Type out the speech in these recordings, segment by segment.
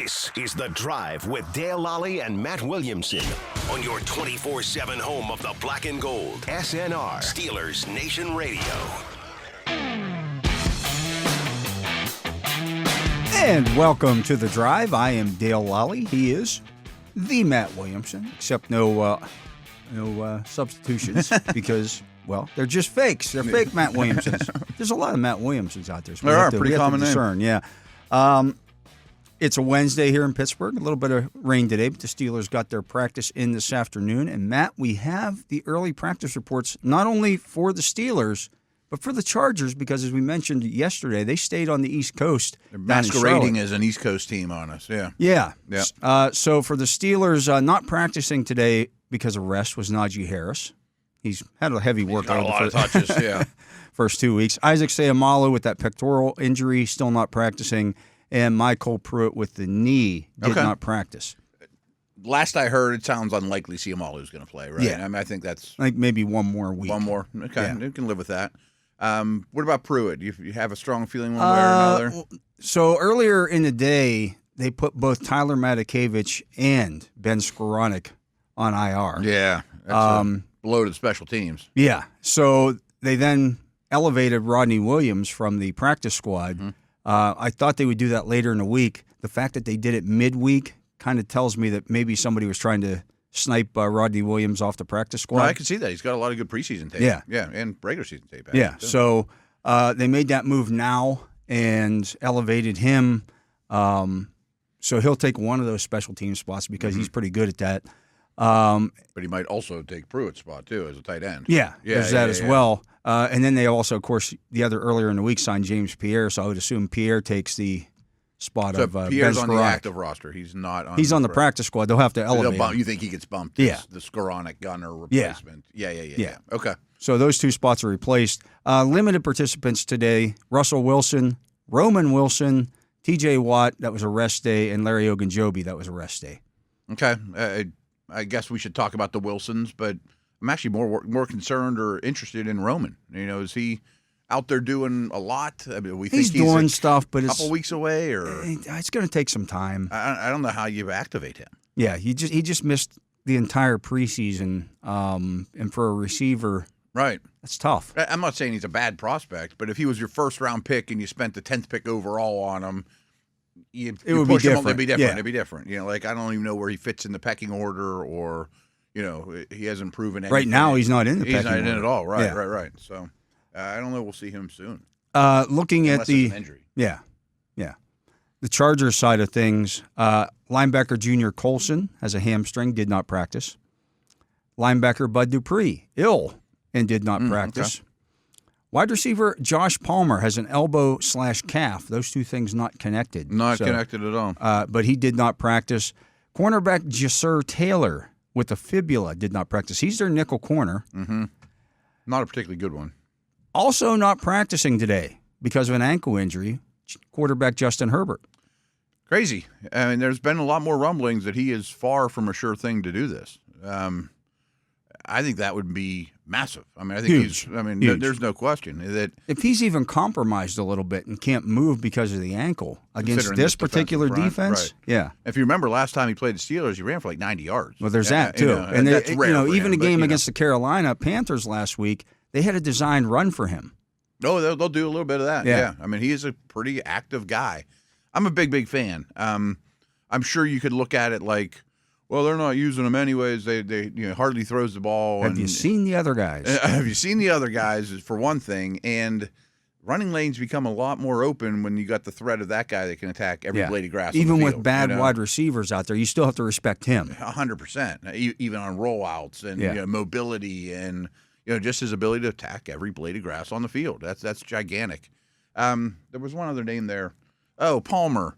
This is The Drive with Dale Lolley and Matt Williamson on your 24/7 home of the black and gold. SNR, Steelers Nation Radio. And welcome to The Drive. I am Dale Lolley. He is the Matt Williamson, except no substitutions because, well, they're just fakes. They're fake Matt Williamsons. There's a lot of Matt Williamsons out there. So there are, pretty common name. Yeah. It's a Wednesday here in Pittsburgh. A little bit of rain today, but the Steelers got their practice in this afternoon. And, Matt, we have the early practice reports not only for the Steelers, but for the Chargers, because as we mentioned yesterday, they stayed on the East Coast. They're masquerading as an East Coast team on us, yeah. Yeah. So for the Steelers, not practicing today because of rest was Najee Harris. He's had a heavy workload. Got a lot of touches, yeah. First 2 weeks. Isaac Seumalo with that pectoral injury, still not practicing. And Michael Pruitt with the knee did not practice. Last I heard, it sounds unlikely Seumalo's going to play, right? Yeah. I mean, I think that's... like maybe one more week. One more. Okay, yeah. You can live with that. What about Pruitt? You have a strong feeling one way or another? So earlier in the day, they put both Tyler Matakevich and Ben Skowronek on IR. Yeah. That's loaded special teams. Yeah. So they then elevated Rodney Williams from the practice squad. Mm-hmm. I thought they would do that later in the week. The fact that they did it midweek kind of tells me that maybe somebody was trying to snipe Rodney Williams off the practice squad. No, I can see that. He's got a lot of good preseason tape. Yeah. Yeah, and regular season tape. Yeah, so they made that move now and elevated him. So he'll take one of those special team spots because he's pretty good at that. But he might also take Pruitt's spot, too, as a tight end. Yeah, there's that as well. And then they also, of course, the other earlier in the week signed James Pierre, so I would assume Pierre takes the spot of Ben Skowronek. Pierre's on the active roster. He's not on He's on the practice squad. They'll have to elevate him. You think he gets bumped as the Skowronek gunner replacement? Yeah. Okay. So those two spots are replaced. Limited participants today, Russell Wilson, Roman Wilson, T.J. Watt, that was a rest day, and Larry Ogunjobi, that was a rest day. Okay. I guess we should talk about the Wilsons, but I'm actually more concerned or interested in Roman. You know, is he out there doing a lot? I mean, he's doing stuff, but it's a couple weeks away, or it's going to take some time. I don't know how you activate him. Yeah, he just missed the entire preseason, and for a receiver, right, that's tough. I'm not saying he's a bad prospect, but if he was your first round pick and you spent the 10th pick overall on him, it would be different. It'd be different. Yeah. It'd be different. You know, like I don't even know where he fits in the pecking order, or you know, he hasn't proven anything. Right now, he's not in the pecking order. He's not in at all. Right, right. So I don't know. We'll see him soon. Looking Unless at the it's an injury. Yeah. The Chargers side of things, linebacker Junior Colson has a hamstring, did not practice. Linebacker Bud Dupree, ill and did not practice. Okay. Wide receiver Josh Palmer has an elbow/calf. Those two things not connected. Not connected at all. But he did not practice. Cornerback Jasir Taylor with a fibula did not practice. He's their nickel corner. Mm-hmm. Not a particularly good one. Also not practicing today because of an ankle injury, quarterback Justin Herbert. Crazy. I mean, there's been a lot more rumblings that he is far from a sure thing to do this. I think that would be massive. I mean, I think Huge. There's no question that if he's even compromised a little bit and can't move because of the ankle against this particular defense, right. Yeah. If you remember last time he played the Steelers, he ran for like 90 yards. Well, there's that too. And that's rare for even him, the game against the Carolina Panthers last week, they had a designed run for him. Oh, they'll do a little bit of that. Yeah. I mean, he is a pretty active guy. I'm a big fan. I'm sure you could look at it like, well, they're not using him anyways. They hardly throws the ball. Have you seen the other guys? Have you seen the other guys, for one thing. And running lanes become a lot more open when you got the threat of that guy that can attack every blade of grass. Even on the with field, bad wide receivers out there, you still have to respect him. 100%. Even on rollouts and mobility and just his ability to attack every blade of grass on the field. That's gigantic. There was one other name there. Oh, Palmer.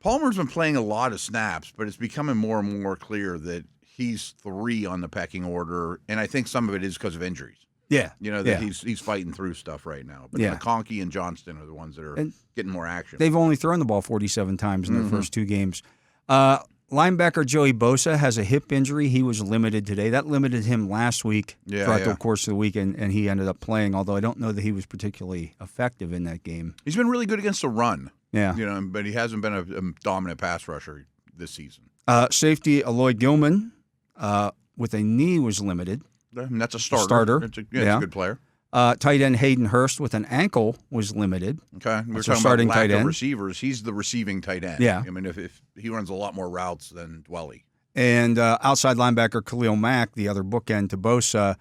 Palmer's been playing a lot of snaps, but it's becoming more and more clear that he's 3 on the pecking order, and I think some of it is because of injuries. Yeah. He's fighting through stuff right now. But McConkey and Johnston are the ones that are getting more action. They've only thrown the ball 47 times in their first 2 games. Linebacker Joey Bosa has a hip injury. He was limited today. That limited him last week throughout the course of the week, and he ended up playing, although I don't know that he was particularly effective in that game. He's been really good against the run. Yeah. But he hasn't been a dominant pass rusher this season. Safety Aloy Gilman with a knee was limited. And that's a starter. It's a good player. Tight end Hayden Hurst with an ankle was limited. Okay, we're That's talking starting about lack tight of end. receivers. He's the receiving tight end. Yeah. I mean, if he runs a lot more routes than Dwelly. And outside linebacker Khalil Mack, the other bookend to Bosa,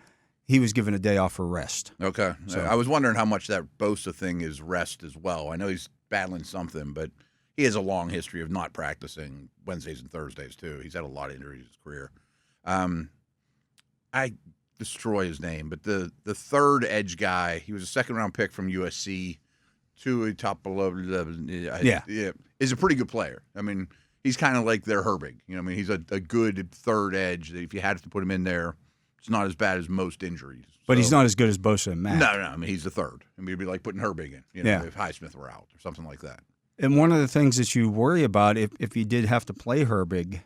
he was given a day off for rest. Okay. So- I was wondering how much that Bosa thing is rest as well. I know he's battling something, but he has a long history of not practicing Wednesdays and Thursdays, too. He's had a lot of injuries in his career. I destroy his name, but the third edge guy, he was a second-round pick from USC, to top below. Is a pretty good player. I mean, he's kind of like their Herbig. He's a good third edge that if you had to put him in there, it's not as bad as most injuries. But he's not as good as Bosa and Mack. No. I mean, he's the third. It'd be like putting Herbig in, if Highsmith were out or something like that. And one of the things that you worry about if you did have to play Herbig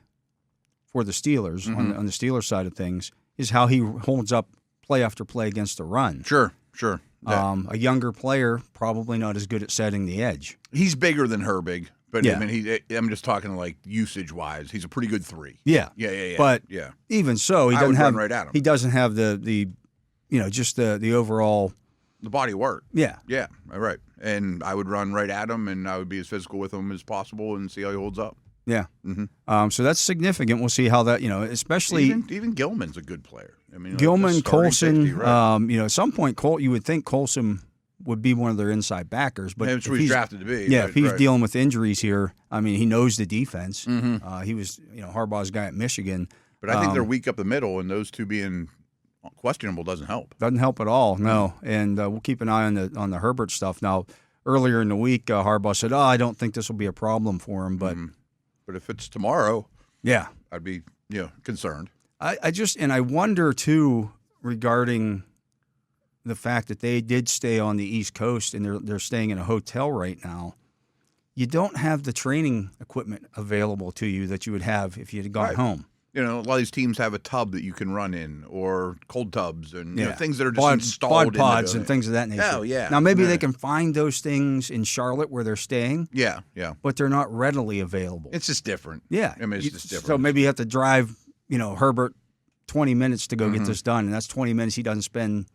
for the Steelers, on the Steelers side of things, is how he holds up play after play against the run. Sure. Yeah. A younger player, probably not as good at setting the edge. He's bigger than Herbig, but Yeah. I mean, I'm just talking like usage-wise. He's a pretty good 3. Yeah. Yeah. But yeah. even so, he I doesn't would have run right at him. He doesn't have the just the overall. The body work. Yeah. Yeah, right. And I would run right at him, and I would be as physical with him as possible and see how he holds up. Yeah. Mm-hmm. So that's significant. We'll see how that, especially even Gilman's a good player. I mean, Gilman, like starting Colson. safety, right. At some point, you would think Colson would be one of their inside backers, but That's if what he's drafted to be. Yeah, right, if he's right. dealing with injuries here, I mean, he knows the defense. Mm-hmm. He was, Harbaugh's guy at Michigan. But I think they're weak up the middle, and those two being questionable doesn't help. Doesn't help at all, no. And we'll keep an eye on the Herbert stuff. Now, earlier in the week, Harbaugh said, I don't think this will be a problem for him, but But if it's tomorrow, yeah, I'd be concerned. I wonder too regarding the fact that they did stay on the East Coast and they're staying in a hotel right now. You don't have the training equipment available to you that you would have if you had gone Right. home. A lot of these teams have a tub that you can run in, or cold tubs, and things that are just Bod installed in the pods building. and things of that nature. Oh, yeah. Now maybe Yeah. they can find those things in Charlotte where they're staying, Yeah. but they're not readily available. It's just different. Yeah. I mean, it's just different. So maybe you have to drive, Herbert 20 minutes to go get this done, and that's 20 minutes he doesn't spend.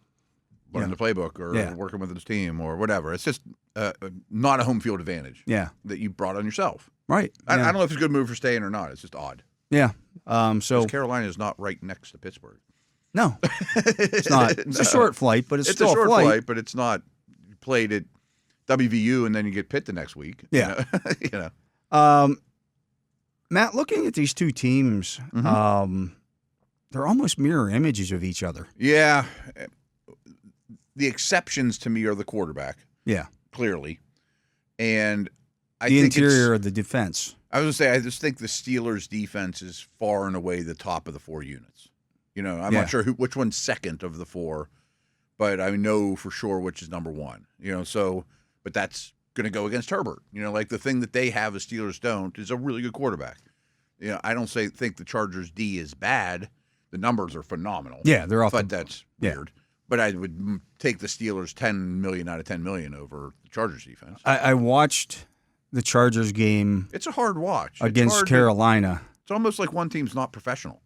Learning the playbook or working with his team or whatever. It's just not a home field advantage that you brought on yourself. Right. I don't know if it's a good move for staying or not. It's just odd. Yeah. So Because Carolina is not right next to Pittsburgh. no, it's not. It's a short flight, but it's still a short flight. flight, but it's not. You played at WVU and then you get Pitt the next week. Yeah. You know. Matt, looking at these two teams, they're almost mirror images of each other. Yeah. The exceptions to me are the quarterback. Yeah. Clearly. And I The think interior of the defense. I was going to say, I just think the Steelers' defense is far and away the top of the 4 units. I'm not sure which one's second of the 4, but I know for sure which is number 1. But that's going to go against Herbert. Like the thing that they have the Steelers don't is a really good quarterback. I don't think the Chargers' D is bad. The numbers are phenomenal. Yeah, they're off. But that's weird. But I would take the Steelers 10 million out of 10 million over the Chargers defense. I watched the Chargers game It's a hard watch. against Carolina. It's almost like one team's not professional.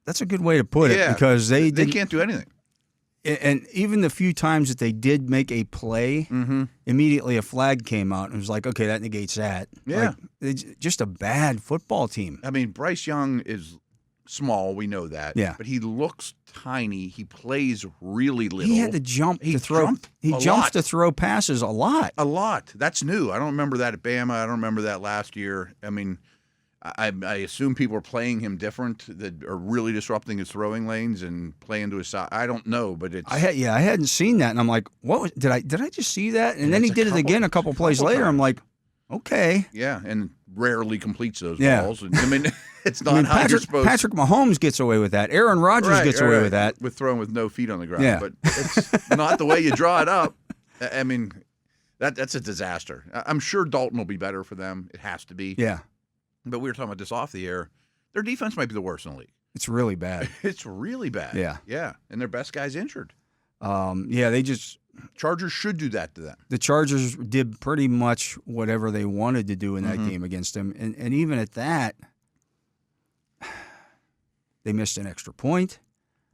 That's a good way to put it because they can't do anything. And even the few times that they did make a play, immediately a flag came out and it was like, okay, that negates that. Yeah. It's just a bad football team. I mean, Bryce Young is small. We know that. Yeah. But he looks tiny. He plays really little. He had to jump to throw. He jumps lot. to throw passes a lot. A lot. That's new. I don't remember that at Bama. I don't remember that last year. I mean, I assume people are playing him different that are really disrupting his throwing lanes and playing to his side. I don't know, but it's. I hadn't seen that, and I'm like, what did I just see that? And then he did it again a couple plays later. I'm like, okay. Yeah, and rarely completes those Yeah. balls. I mean, it's not how you're supposed. Patrick Mahomes gets away with that. Aaron Rodgers gets away with that. With throwing with no feet on the ground. Yeah. But it's not the way you draw it up. I mean, that's a disaster. I'm sure Dalton will be better for them. It has to be. Yeah. But we were talking about this off the air. Their defense might be the worst in the league. It's really bad. It's really bad. Yeah. Yeah. And their best guy's injured. They just Chargers should do that to them. the Chargers did pretty much whatever they wanted to do in that game against them, and even at that, they missed an extra point.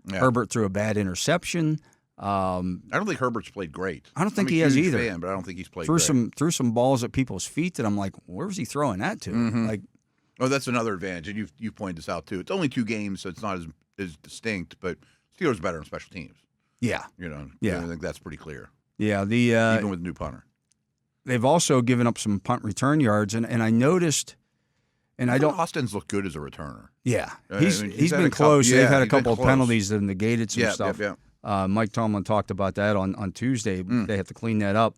Yeah. Herbert threw a bad interception. I don't think Herbert's played great. I don't think I'm he a has huge either. fan, but I don't think he's played Threw great. threw some balls at people's feet that I'm like, where was he throwing that to? Like, Oh, that's another advantage, and you pointed this out too. It's only 2 games, so it's not as distinct, but Steelers better on special teams. yeah, I think that's pretty clear. yeah. Even with new punter. They've also given up some punt return yards, and I noticed, and I don't. Austin's looked good as a returner. Yeah, I he's mean, he's had been a couple- close. yeah, They've had a he's been couple of close. penalties that have negated some Yeah, stuff. yeah. Mike Tomlin talked about that on Tuesday. They have to clean that up.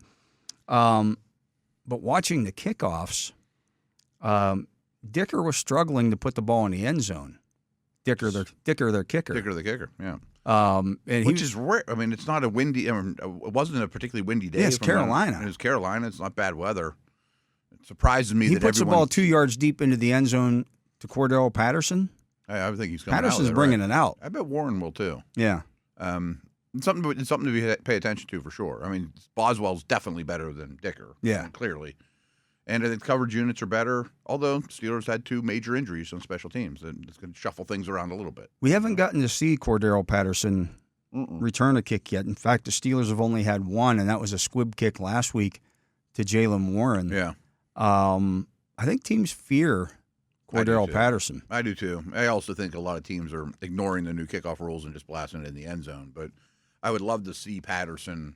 But watching the kickoffs, Dicker was struggling to put the ball in the end zone. Dicker, their kicker. Dicker the kicker, yeah. And Which is rare. I mean, it's not a windy. It wasn't a particularly windy day. Yeah, it's Carolina. It was Carolina. It's not bad weather. It surprises me he that puts the everyone. ball 2 yards deep into the end zone to Cordell Patterson. I think he's coming Patterson's out there, bringing right? it out. I bet Warren will too. Yeah. It's something to pay attention to for sure. I mean, Boswell's definitely better than Dicker. Yeah. I mean, clearly. And I think coverage units are better, although Steelers had 2 major injuries on special teams. And it's going to shuffle things around a little bit. We haven't gotten to see Cordell Patterson return a kick yet. In fact, the Steelers have only had one, and that was a squib kick last week to Jalen Warren. Yeah. I think teams fear Cordell Patterson. I do too. I also think a lot of teams are ignoring the new kickoff rules and just blasting it in the end zone. But I would love to see Patterson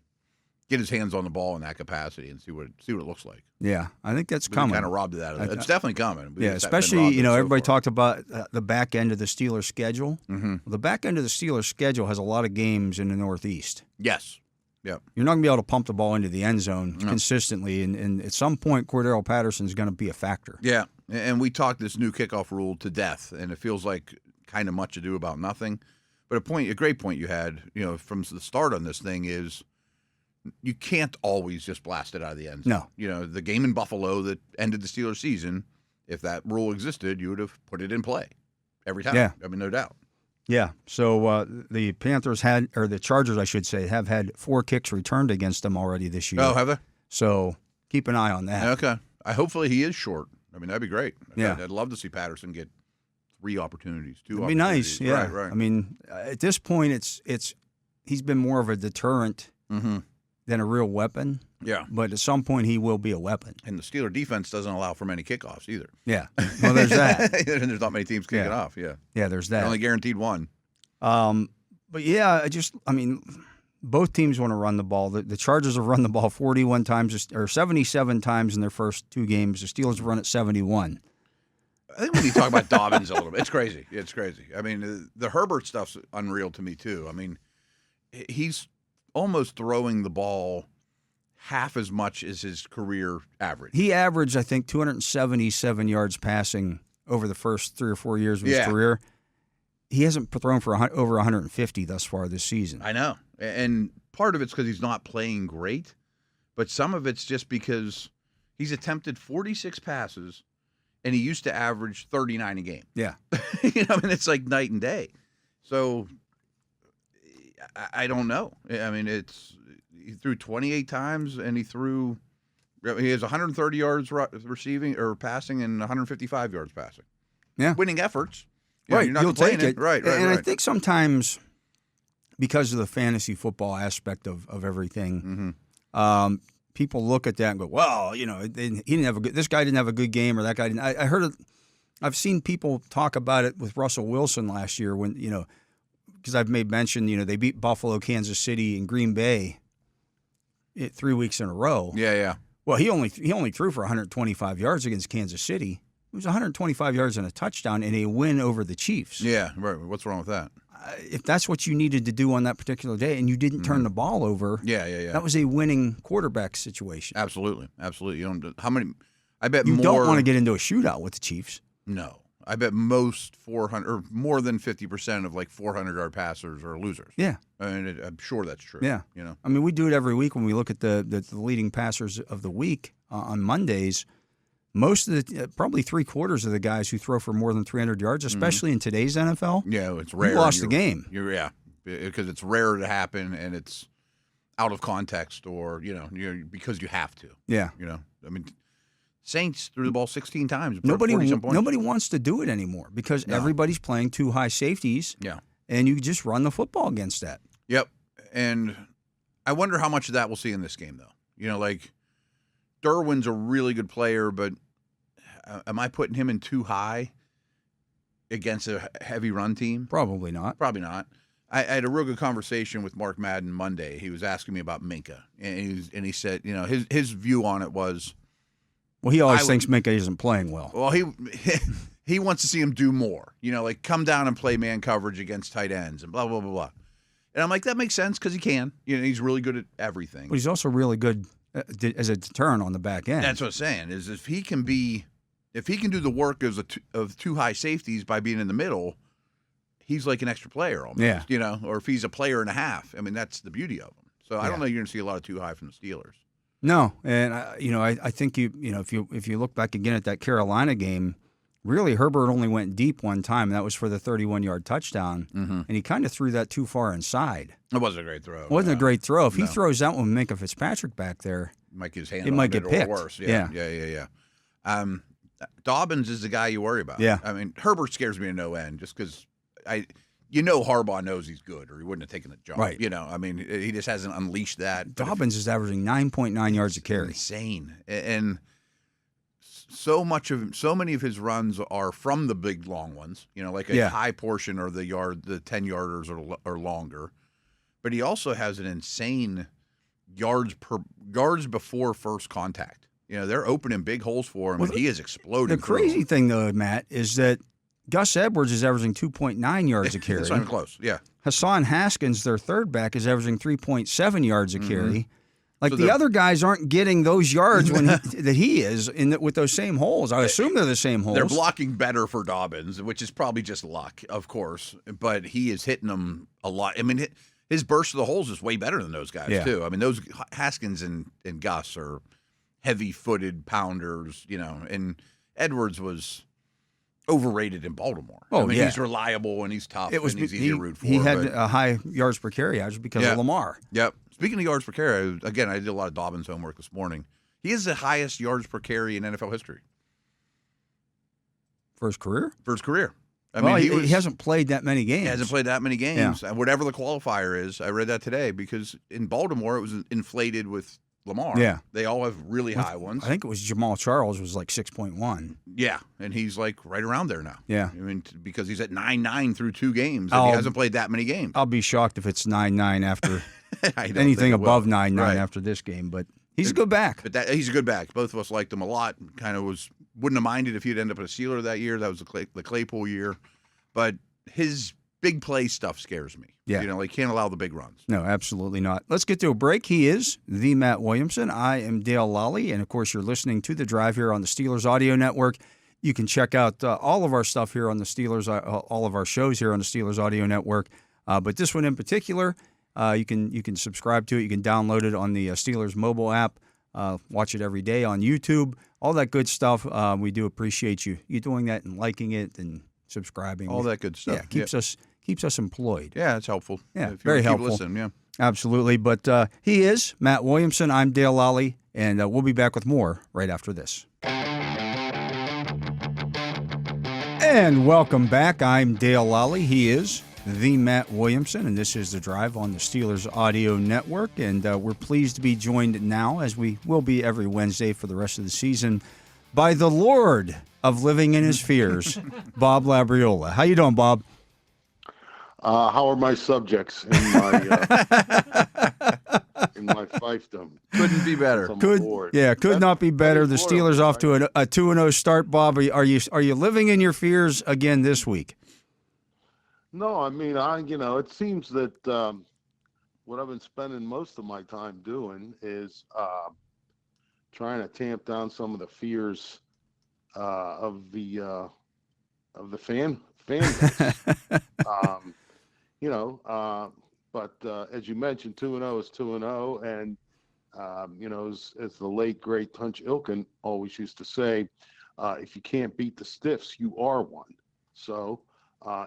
get his hands on the ball in that capacity and see what it looks like. Yeah, I think that's We've coming. kind of robbed it out of it. It's definitely coming. We Yeah, just haven't especially, robbed it so everybody far. talked about the back end of the Steelers' schedule. Mm-hmm. Well, the back end of the Steelers' schedule has a lot of games in the Northeast. Yes. Yep. You're not going to be able to pump the ball into the end zone consistently, and at some point, Cordell Patterson is going to be a factor. Yeah, and we talked this new kickoff rule to death, and it feels like kind of much ado about nothing. But a great point you had, from the start on this thing is you can't always just blast it out of the end zone. No. The game in Buffalo that ended the Steelers season, if that rule existed, you would have put it in play every time. Yeah. I mean, no doubt. Yeah, so the Chargers, I should say, have had 4 kicks returned against them already this year. Oh, have they? So keep an eye on that. Okay. Hopefully he is short. I mean, that'd be great. Yeah. I'd love to see Patterson get 3 opportunities, 2 It'd be opportunities. nice, yeah. Right. I mean, at this point, it's he's been more of a deterrent than a real weapon. Yeah. But at some point, he will be a weapon. And the Steeler defense doesn't allow for many kickoffs either. Yeah. Well, there's that. And there's not many teams kicking Yeah. off. Yeah. Yeah, there's They're that. only guaranteed 1. But yeah, both teams want to run the ball. The Chargers have run the ball 41 times or 77 times in their first 2 games. The Steelers have run it 71. I think we need to talk about Dobbins a little bit. It's crazy. It's crazy. I mean, the Herbert stuff's unreal to me too. I mean, he's almost throwing the ball half as much as his career average. He averaged, I think, 277 yards passing over the first 3 or 4 years of his career. He hasn't thrown for over 150 thus far this season. I know. And part of it's because he's not playing great, but some of it's just because he's attempted 46 passes, and he used to average 39 a game. Yeah. It's like night and day. So I don't know. I mean, he threw 28 times, and he has 130 yards receiving or passing and 155 yards passing. Yeah. Winning efforts. Right. You're not You'll take complaining. it. Right. And I think sometimes because of the fantasy football aspect of everything, people look at that and go, well, he didn't have this guy didn't have a good game or that guy didn't. I heard it. I've seen people talk about it with Russell Wilson last year when, because I've made mention, they beat Buffalo, Kansas City, and Green Bay 3 weeks in a row. Yeah. Well, he only threw for 125 yards against Kansas City. It was 125 yards and a touchdown in a win over the Chiefs. Yeah, right. What's wrong with that? If that's what you needed to do on that particular day and you didn't turn the ball over, Yeah. that was a winning quarterback situation. Absolutely. You don't. How many? I bet You more. don't want to get into a shootout with the Chiefs. No, I bet most 400 or more than 50% of 400-yard passers are losers. Yeah. I mean, I'm sure that's true. Yeah. I mean, we do it every week when we look at the leading passers of the week on Mondays. Most of probably 3/4 of the guys who throw for more than 300 yards, especially in today's NFL, Yeah, it's rare. you lost the game. Yeah, because it's rare to happen and it's out of context or, because you have to. Yeah. I mean, Saints threw the ball 16 times. Nobody 40-some points. nobody wants to do it anymore because everybody's playing two high safeties. Yeah. And you just run the football against that. Yep. And I wonder how much of that we'll see in this game, though. Like Derwin's a really good player, but am I putting him in too high against a heavy run team? Probably not. Probably not. I had a real good conversation with Mark Madden Monday. He was asking me about Minka, and he said, his view on it was, well, he always thinks Minka isn't playing well. Well, he wants to see him do more. Like come down and play man coverage against tight ends and blah blah blah blah. And I'm like, that makes sense because he can. He's really good at everything. But he's also really good as a deterrent on the back end. That's what I'm saying. Is if he can do the work of two high safeties by being in the middle, he's like an extra player almost. Yeah. Or if he's a player and a half. I mean, that's the beauty of him. So I don't know you're going to see a lot of too high from the Steelers. No, and I think if you look back again at that Carolina game, really Herbert only went deep one time, and that was for the 31-yard touchdown, and he kind of threw that too far inside. It wasn't a great throw. It wasn't a great throw. If he throws that one with Minka Fitzpatrick back there, might get his hand it on might get picked. Or worse. Yeah. Dobbins is the guy you worry about. Yeah. I mean, Herbert scares me to no end just because Harbaugh knows he's good, or he wouldn't have taken the job. Right. I mean, he just hasn't unleashed that. Dobbins is averaging 9.9 yards a carry. Insane. And so many of his runs are from the big long ones, like a high portion or the 10-yarders or longer. But he also has an insane yards before first contact. They're opening big holes for him, and he is exploding. The crazy thing, though, Matt, is that Gus Edwards is averaging 2.9 yards a carry. That's not even close. Yeah. Hassan Haskins, their third back, is averaging 3.7 yards a carry. Like, so the other guys aren't getting those yards that he is with those same holes. I assume they're the same holes. They're blocking better for Dobbins, which is probably just luck, of course. But he is hitting them a lot. I mean, his burst of the holes is way better than those guys, too. I mean, those Haskins and Gus are heavy-footed pounders, and Edwards was overrated in Baltimore. Oh, he's reliable and he's tough and he's easy to root for. He had a high yards per carry average because of Lamar. Yep. Speaking of yards per carry, again, I did a lot of Dobbins homework this morning. He is the highest yards per carry in NFL history. For his career? For his career. I mean, he hasn't played that many games. He hasn't played that many games. Yeah. Whatever the qualifier is, I read that today because in Baltimore it was inflated with Lamar. Yeah. They all have really high ones. I think it was Jamal Charles was like 6.1. Yeah, and he's like right around there now. Yeah. I mean, because he's at 9.9 through 2 games, and he hasn't played that many games. I'll be shocked if it's 9.9 after anything above 9.9 after this game, but he's a good back. But he's a good back. Both of us liked him a lot. Kind of wouldn't have minded if he'd end up a Steeler that year. That was the Claypool year. But his big play stuff scares me. Yeah. He can't allow the big runs. No, absolutely not. Let's get to a break. He is the Matt Williamson. I am Dale Lolley. And, of course, you're listening to The Drive here on the Steelers Audio Network. You can check out all of our stuff here on the Steelers, all of our shows here on the Steelers Audio Network. But this one in particular, you can subscribe to it. You can download it on the Steelers mobile app. Watch it every day on YouTube. All that good stuff. We do appreciate you doing that and liking it and subscribing. All that good stuff. Yeah, keeps us employed. Yeah, it's helpful. Yeah, if very helpful. Listen, yeah. Absolutely. But he is Matt Williamson. I'm Dale Lolley, and we'll be back with more right after this. And welcome back. I'm Dale Lolley. He is the Matt Williamson, and this is The Drive on the Steelers Audio Network. And we're pleased to be joined now, as we will be every Wednesday for the rest of the season, by the Lord of living in his fears, Bob Labriola. How you doing, Bob? How are my subjects in my fiefdom? Couldn't be better. Could not be better. The Steelers off to a 2-0 start. Bob, are you living in your fears again this week? No, I mean, it seems that what I've been spending most of my time doing is trying to tamp down some of the fears of the fan base. But as you mentioned, 2-0 is 2-0, and as the late great Tunch Ilkin always used to say, if you can't beat the stiffs, you are one. So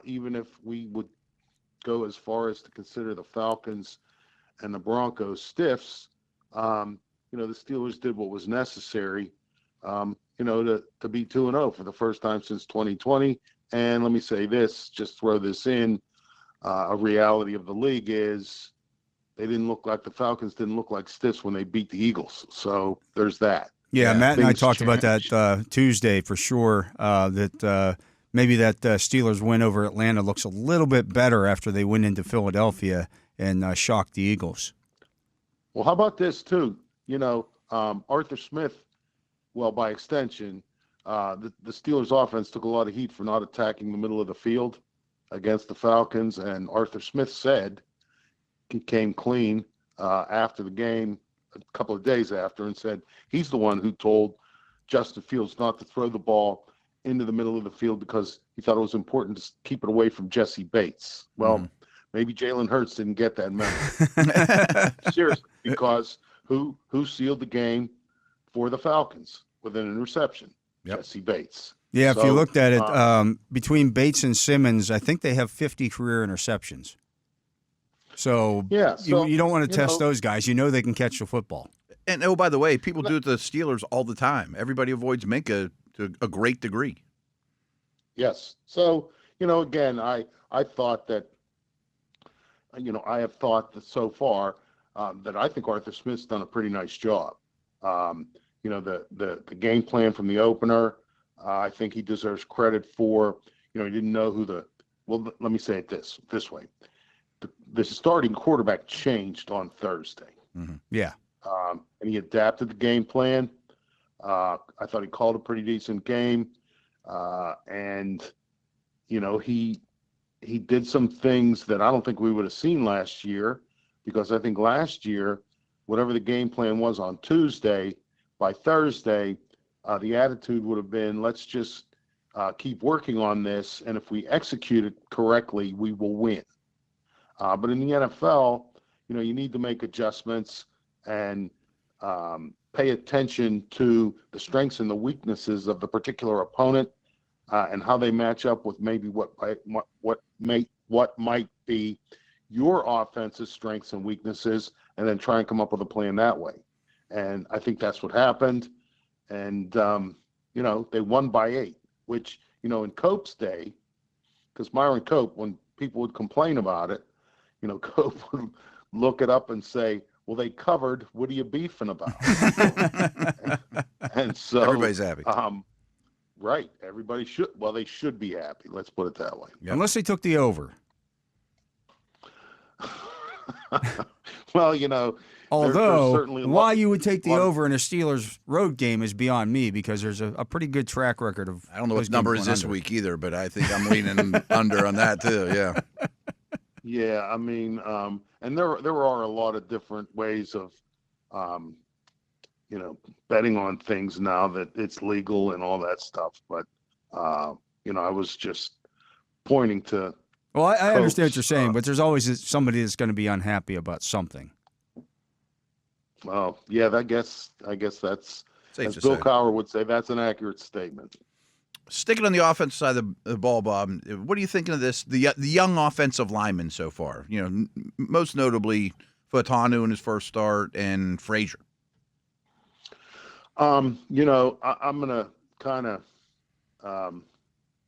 even if we would go as far as to consider the Falcons and the Broncos stiffs, the Steelers did what was necessary, to be 2-0 for the first time since 2020. And let me say this, just throw this in, a reality of the league is the Falcons didn't look like stiffs when they beat the Eagles. So there's that. Yeah, Matt and I talked change. about that Tuesday for sure, that maybe that Steelers win over Atlanta looks a little bit better after they went into Philadelphia and shocked the Eagles. Well, how about this, too? Arthur Smith, well, by extension, the Steelers offense took a lot of heat for not attacking the middle of the field against the Falcons, and Arthur Smith said he came clean after the game a couple of days after and said he's the one who told Justin Fields not to throw the ball into the middle of the field because he thought it was important to keep it away from Jesse Bates. Well, maybe Jalen Hurts didn't get that memo. Seriously, because who sealed the game for the Falcons with an interception? Yep. Jesse Bates. Yeah, if you looked at it, between Bates and Simmons, I think they have 50 career interceptions. So, you don't want to test those guys. You know they can catch the football. And, by the way, people do it to the Steelers all the time. Everybody avoids Minka to a great degree. Yes. So, again, I thought that, I have thought that so far that I think Arthur Smith's done a pretty nice job. The game plan from the opener, I think he deserves credit for, he didn't know let me say it this way. The starting quarterback changed on Thursday. Mm-hmm. Yeah. And he adapted the game plan. I thought he called a pretty decent game. And, he did some things that I don't think we would have seen last year, because I think last year, whatever the game plan was on Tuesday, by Thursday, the attitude would have been, let's just keep working on this, and if we execute it correctly, we will win. But in the NFL, you need to make adjustments and pay attention to the strengths and the weaknesses of the particular opponent and how they match up with maybe what might be your offense's strengths and weaknesses, and then try and come up with a plan that way. And I think that's what happened. And, they won by 8, which, in Cope's day, because Myron Cope, when people would complain about it, Cope would look it up and say, well, they covered. What are you beefing about? and so everybody's happy. Right. Everybody should. Well, they should be happy. Let's put it that way. Yep. Unless they took the over. Well, although why you would take the over in a Steelers road game is beyond me, because there's a pretty good track record of. I don't know what number is this week either, but I think I'm leaning under on that too. Yeah. Yeah, I mean, and there are a lot of different ways of, betting on things now that it's legal and all that stuff. But, I was just pointing to. Well, I understand what you're saying, but there's always somebody that's going to be unhappy about something. Well, yeah, I guess that's, safe as to Bill say. Cowher would say, that's an accurate statement. Sticking on the offensive side of the ball, Bob, what are you thinking of this? The young offensive linemen so far, most notably Fatanu in his first start and Frazier. I'm going to kind of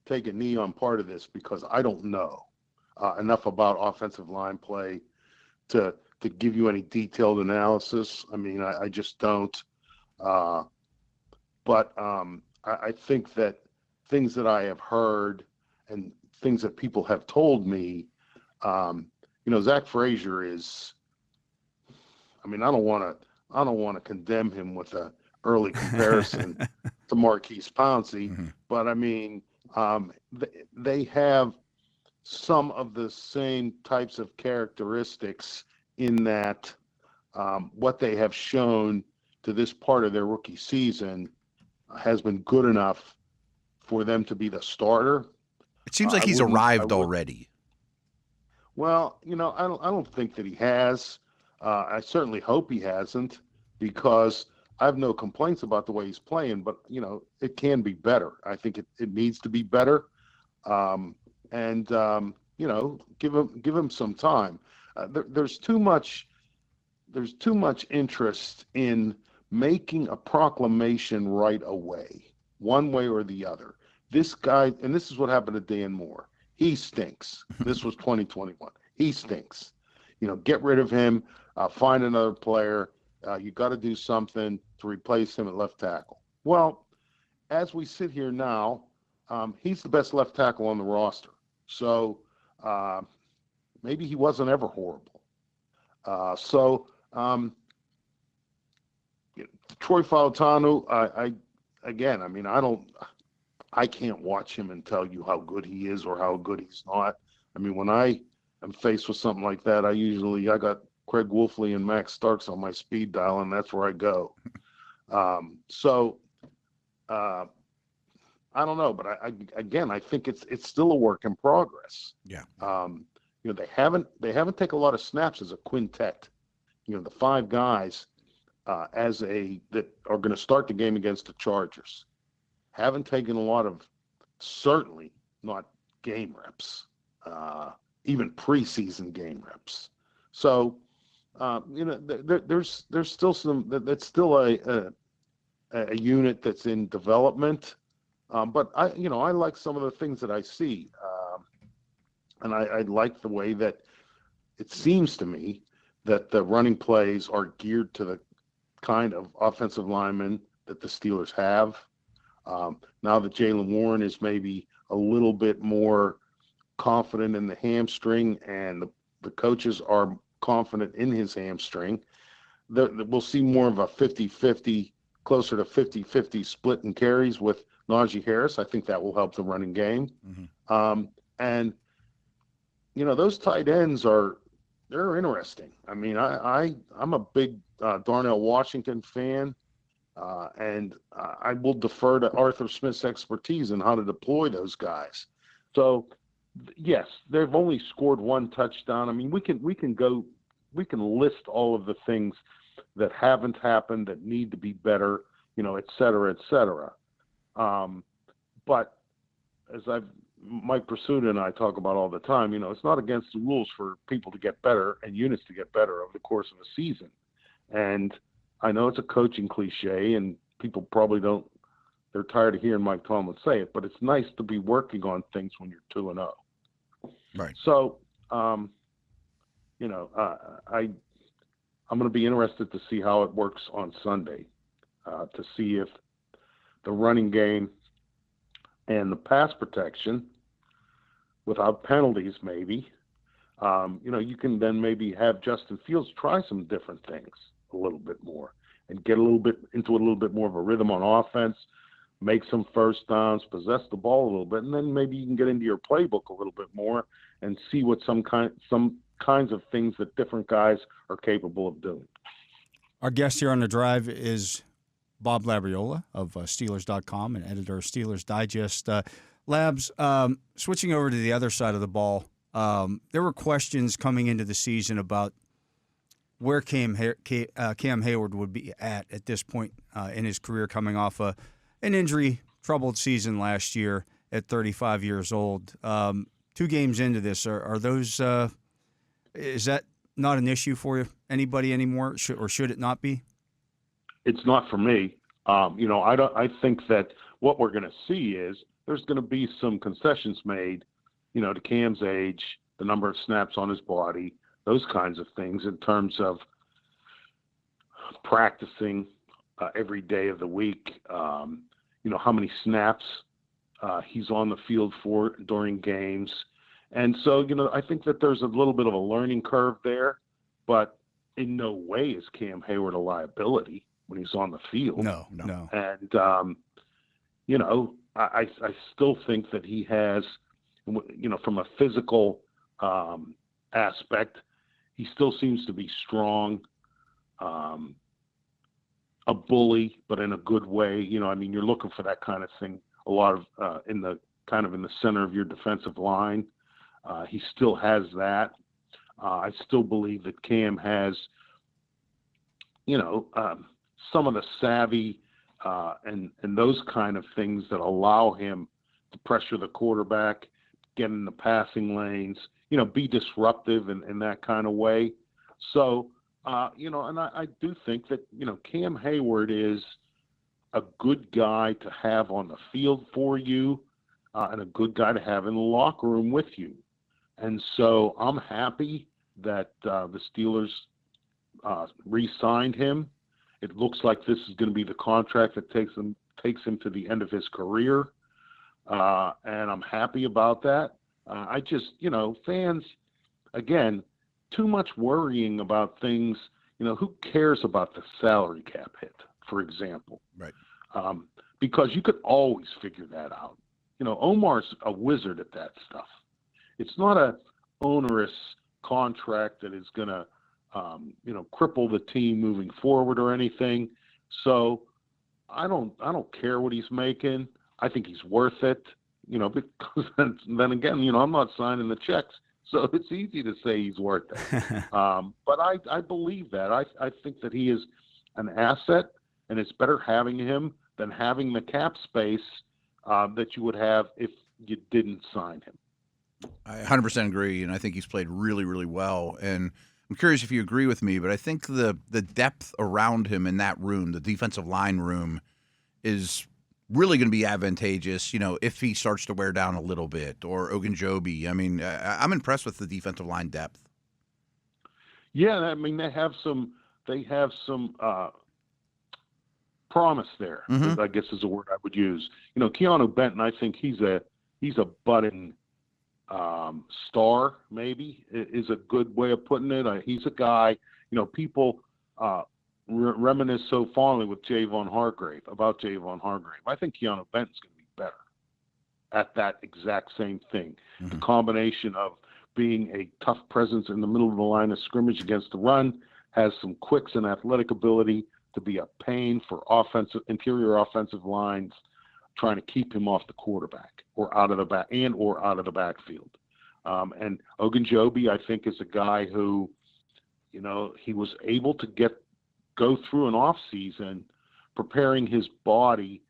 take a knee on part of this because I don't know enough about offensive line play to give you any detailed analysis. I mean, I just don't. But I think that things that I have heard and things that people have told me, Zach Frazier is. I mean, I don't want to condemn him with a early comparison to Marquise Pouncey, but I mean, they have some of the same types of characteristics in that what they have shown to this part of their rookie season has been good enough for them to be the starter. It seems like he's arrived already. Well, I don't think that he has. I certainly hope he hasn't, because I have no complaints about the way he's playing, but it can be better. I think it needs to be better. give him some time. There's too much interest in making a proclamation right away, one way or the other. This guy, and this is what happened to Dan Moore. He stinks. This was 2021. He stinks. Get rid of him. Find another player. You got to do something to replace him at left tackle. Well, as we sit here now, he's the best left tackle on the roster. So maybe he wasn't ever horrible. Troy Fautanu, I can't watch him and tell you how good he is or how good he's not. I mean, when I am faced with something like that, I got Craig Wolfley and Max Starks on my speed dial, and that's where I go. I don't know, but I think it's still a work in progress. Yeah. They haven't taken a lot of snaps as a quintet. The five guys that are going to start the game against the Chargers haven't taken a lot of, certainly not game reps, even preseason game reps. So there's still that's still a unit that's in development. But I like some of the things that I see, and I like the way that it seems to me that the running plays are geared to the kind of offensive linemen that the Steelers have. Now that Jaylen Warren is maybe a little bit more confident in the hamstring, and the coaches are confident in his hamstring, we'll see more of a 50-50, closer to 50-50 split in carries with Najee Harris. I think that will help the running game. Mm-hmm. And those tight ends they're interesting. I mean, I'm a big Darnell Washington fan, and I will defer to Arthur Smith's expertise in how to deploy those guys. So, yes, they've only scored one touchdown. I mean, we can list all of the things that haven't happened, that need to be better, et cetera, et cetera. But as Mike Pursuta and I talk about all the time, it's not against the rules for people to get better and units to get better over the course of a season. And I know it's a coaching cliche, and people probably they're tired of hearing Mike Tomlin say it, but it's nice to be working on things when you're 2-0. Right. So, I'm going to be interested to see how it works on Sunday, to see if the running game and the pass protection, without penalties, maybe, you can then maybe have Justin Fields try some different things a little bit more and get into a little bit more of a rhythm on offense, make some first downs, possess the ball a little bit, and then maybe you can get into your playbook a little bit more and see what some kinds of things that different guys are capable of doing. Our guest here on the drive is Bob Labriola of Steelers.com and editor of Steelers Digest. Labs, switching over to the other side of the ball, there were questions coming into the season about where Cam Hayward would be at this point in his career, coming off an injury-troubled season last year at 35 years old. 2 games into this, are those is that not an issue for anybody anymore, or should it not be? It's not for me. I think that what we're going to see is there's going to be some concessions made, to Cam's age, the number of snaps on his body, those kinds of things in terms of practicing every day of the week, how many snaps he's on the field for during games. And so, I think that there's a little bit of a learning curve there, but in no way is Cam Hayward a liability when he's on the field. No. And, I still think that he has, from a physical aspect, he still seems to be strong, a bully, but in a good way. You're looking for that kind of thing a lot of in the center of your defensive line. He still has that. I still believe that Cam has, some of the savvy and those kind of things that allow him to pressure the quarterback, get in the passing lanes, be disruptive in that kind of way. So, and I do think that, Cam Hayward is a good guy to have on the field for you and a good guy to have in the locker room with you. And so I'm happy that the Steelers re-signed him. It looks like this is going to be the contract that takes him to the end of his career. And I'm happy about that. I just, fans, again, too much worrying about things. Who cares about the salary cap hit, for example? Right. Because you could always figure that out. Omar's a wizard at that stuff. It's not a onerous contract that is going to, cripple the team moving forward or anything. So I don't care what he's making. I think he's worth it, because then again, I'm not signing the checks. So it's easy to say he's worth it. But I believe that. I think that he is an asset, and it's better having him than having the cap space that you would have if you didn't sign him. I 100% agree, and I think he's played really, really well. And I'm curious if you agree with me, but I think the depth around him in that room, the defensive line room, is really going to be advantageous, if he starts to wear down a little bit, or Ogunjobi. I mean, I'm impressed with the defensive line depth. Yeah, I mean, they have some promise there. Mm-hmm. I guess is a word I would use. Keanu Benton, I think he's a budding star, maybe, is a good way of putting it. He's a guy, people reminisce so fondly with about Javon Hargrave. I think Keanu Benton's going to be better at that exact same thing. Mm-hmm. The combination of being a tough presence in the middle of the line of scrimmage against the run, has some quicks and athletic ability to be a pain for interior offensive lines trying to keep him off the quarterback or out of the backfield. And Ogunjobi, I think, is a guy who, he was able to go through an off season preparing his body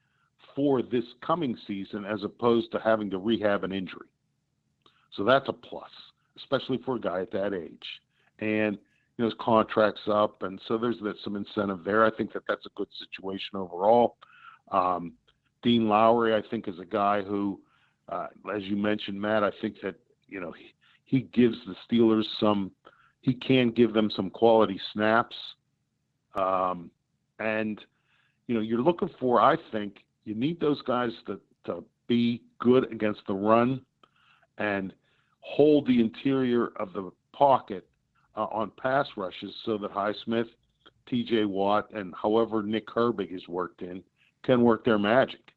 for this coming season as opposed to having to rehab an injury. So that's a plus, especially for a guy at that age. And, his contract's up, and so there's some incentive there. I think that's a good situation overall. Dean Lowry, I think, is a guy who, as you mentioned, Matt, I think that, he gives the Steelers he can give them some quality snaps. And, you're looking for, I think, you need those guys to be good against the run and hold the interior of the pocket on pass rushes so that Highsmith, TJ Watt, and however Nick Herbig is worked in can work their magic.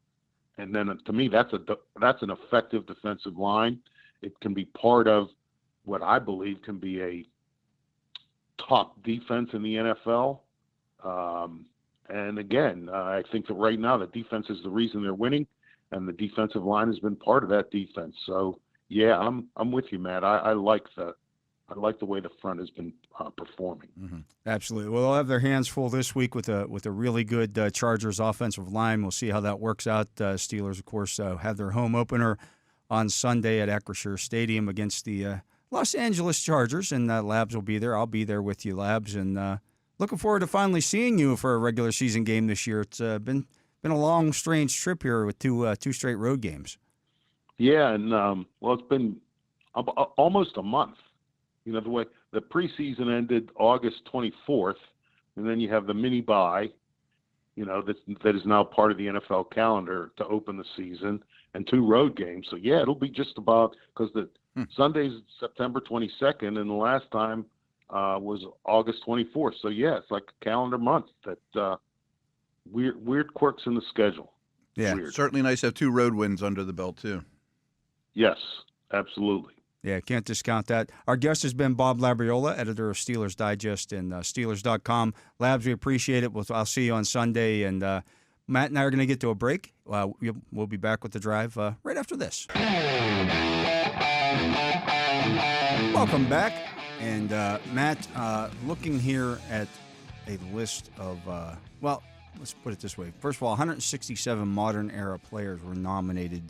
And then to me, that's an effective defensive line. It can be part of what I believe can be a top defense in the NFL. And again, I think that right now the defense is the reason they're winning, and the defensive line has been part of that defense. So yeah, I'm with you, Matt. I like the way the front has been performing. Mm-hmm. Absolutely. Well, they'll have their hands full this week with a really good Chargers offensive line. We'll see how that works out. Steelers, of course, have their home opener on Sunday at Acrisure Stadium against the Los Angeles Chargers, and Labs will be there. I'll be there with you, Labs, and looking forward to finally seeing you for a regular season game this year. It's been a long, strange trip here with two straight road games. Yeah, and it's been almost a month. The way the preseason ended August 24th, and then you have the mini bye, that is now part of the NFL calendar to open the season, and two road games. So yeah, it'll be just about, because the Sunday's September 22nd, and the last time was August 24th. So yeah, it's like a calendar month. That weird quirks in the schedule. Yeah, weird. Certainly nice to have two road wins under the belt too. Yes, absolutely. Yeah, can't discount that. Our guest has been Bob Labriola, editor of Steelers Digest and Steelers.com. Labs, we appreciate it. I'll see you on Sunday. And Matt and I are going to get to a break. We'll be back with the drive right after this. Welcome back. And Matt, looking here at a list of, let's put it this way. First of all, 167 modern-era players were nominated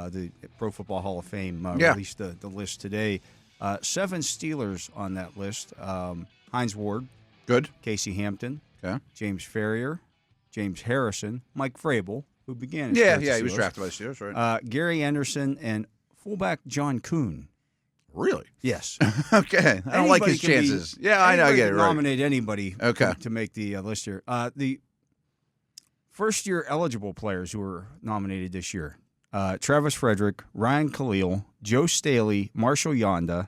the Pro Football Hall of Fame released the list today. 7 Steelers on that list. Hines Ward. Good. Casey Hampton. Okay. James Ferrier. James Harrison. Mike Vrabel, who began his Yeah, career at the he was Steelers. drafted by the Steelers, right? Gary Anderson and fullback John Kuhn. Really? Yes. Okay. I don't like his chances. I know. I get it. Right. Nominate anybody Okay. to make the list here. The first-year eligible players who were nominated this year: Travis Frederick, Ryan Khalil, Joe Staley, Marshall Yonda,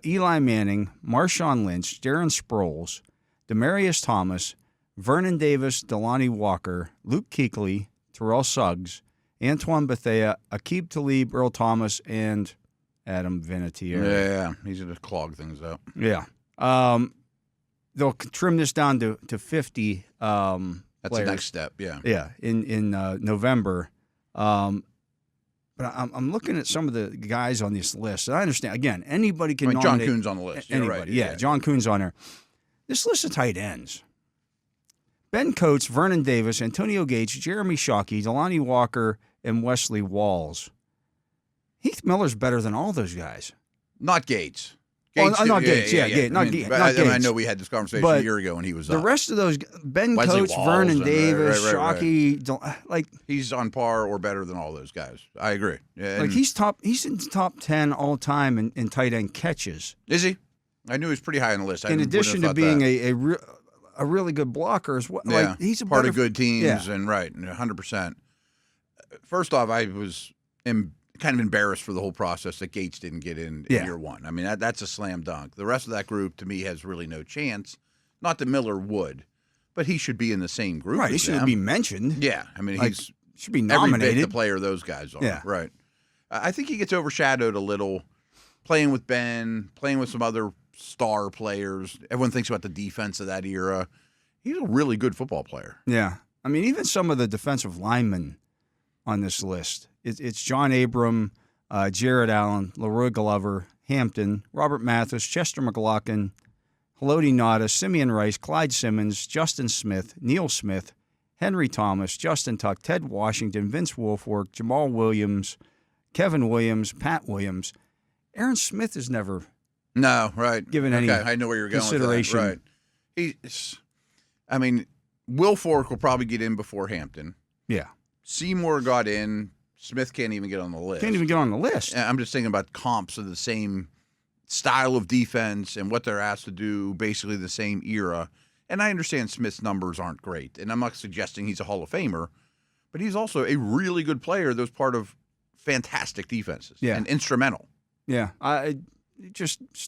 Eli Manning, Marshawn Lynch, Darren Sproles, Demarius Thomas, Vernon Davis, Delanie Walker, Luke Kuechly, Terrell Suggs, Antoine Bethea, Aqib Talib, Earl Thomas, and Adam Vinatieri. Yeah, he's going to clog things up. Yeah. They'll trim this down to 50 That's players. the next step, yeah. Yeah, in November. But I'm looking at some of the guys on this list, and I understand, again, anybody can John nominate. Kuhn's on the list. Anybody, Right. yeah, John Kuhn's on there. This list of tight ends: Ben Coates, Vernon Davis, Antonio Gates, Jeremy Shockey, Delanie Walker, and Wesley Walls. Heath Miller's better than all those guys. Not Gates. Well, not Gates, yeah. Gates, not Gates. I know we had this conversation a year ago when he was the up. rest of those, Ben Wesley Coates, Walls Vernon and Davis, right. Shockey, like He's on par or better than all those guys. I agree. Yeah, and he's in the top 10 all time in tight end catches. is he? I knew he was pretty high on the list. In addition to being a really good blocker as well. yeah, Like he's a part better, of good teams yeah. and right, 100%. First off, I was kind of embarrassed for the whole process that Gates didn't get in Yeah. year one. I mean, that's a slam dunk. The rest of that group, to me, has really no chance. Not that Miller would, but he should be in the same group. Right, he as should them. be mentioned. Yeah, I mean, Like, he's should be every nominated. bit the player those guys are. Yeah. Right. I think he gets overshadowed a little playing with Ben, playing with some other star players. Everyone thinks about the defense of that era. He's a really good football player. Yeah. I mean, even some of the defensive linemen on this list. It's John Abram, Jared Allen, Leroy Glover, Hampton, Robert Mathis, Chester McLaughlin, Haloti Ngata, Simeon Rice, Clyde Simmons, Justin Smith, Neil Smith, Henry Thomas, Justin Tuck, Ted Washington, Vince Wilfork, Jamal Williams, Kevin Williams, Pat Williams. Aaron Smith has never No, right. given any I know where you're going consideration. with that. Right. I mean, Wilfork will probably get in before Hampton. Yeah. Seymour got in. Smith can't even get on the list. Can't even get on the list. I'm just thinking about comps of the same style of defense and what they're asked to do, basically the same era. And I understand Smith's numbers aren't great, and I'm not suggesting he's a Hall of Famer, but he's also a really good player that was part of fantastic defenses and instrumental. Yeah.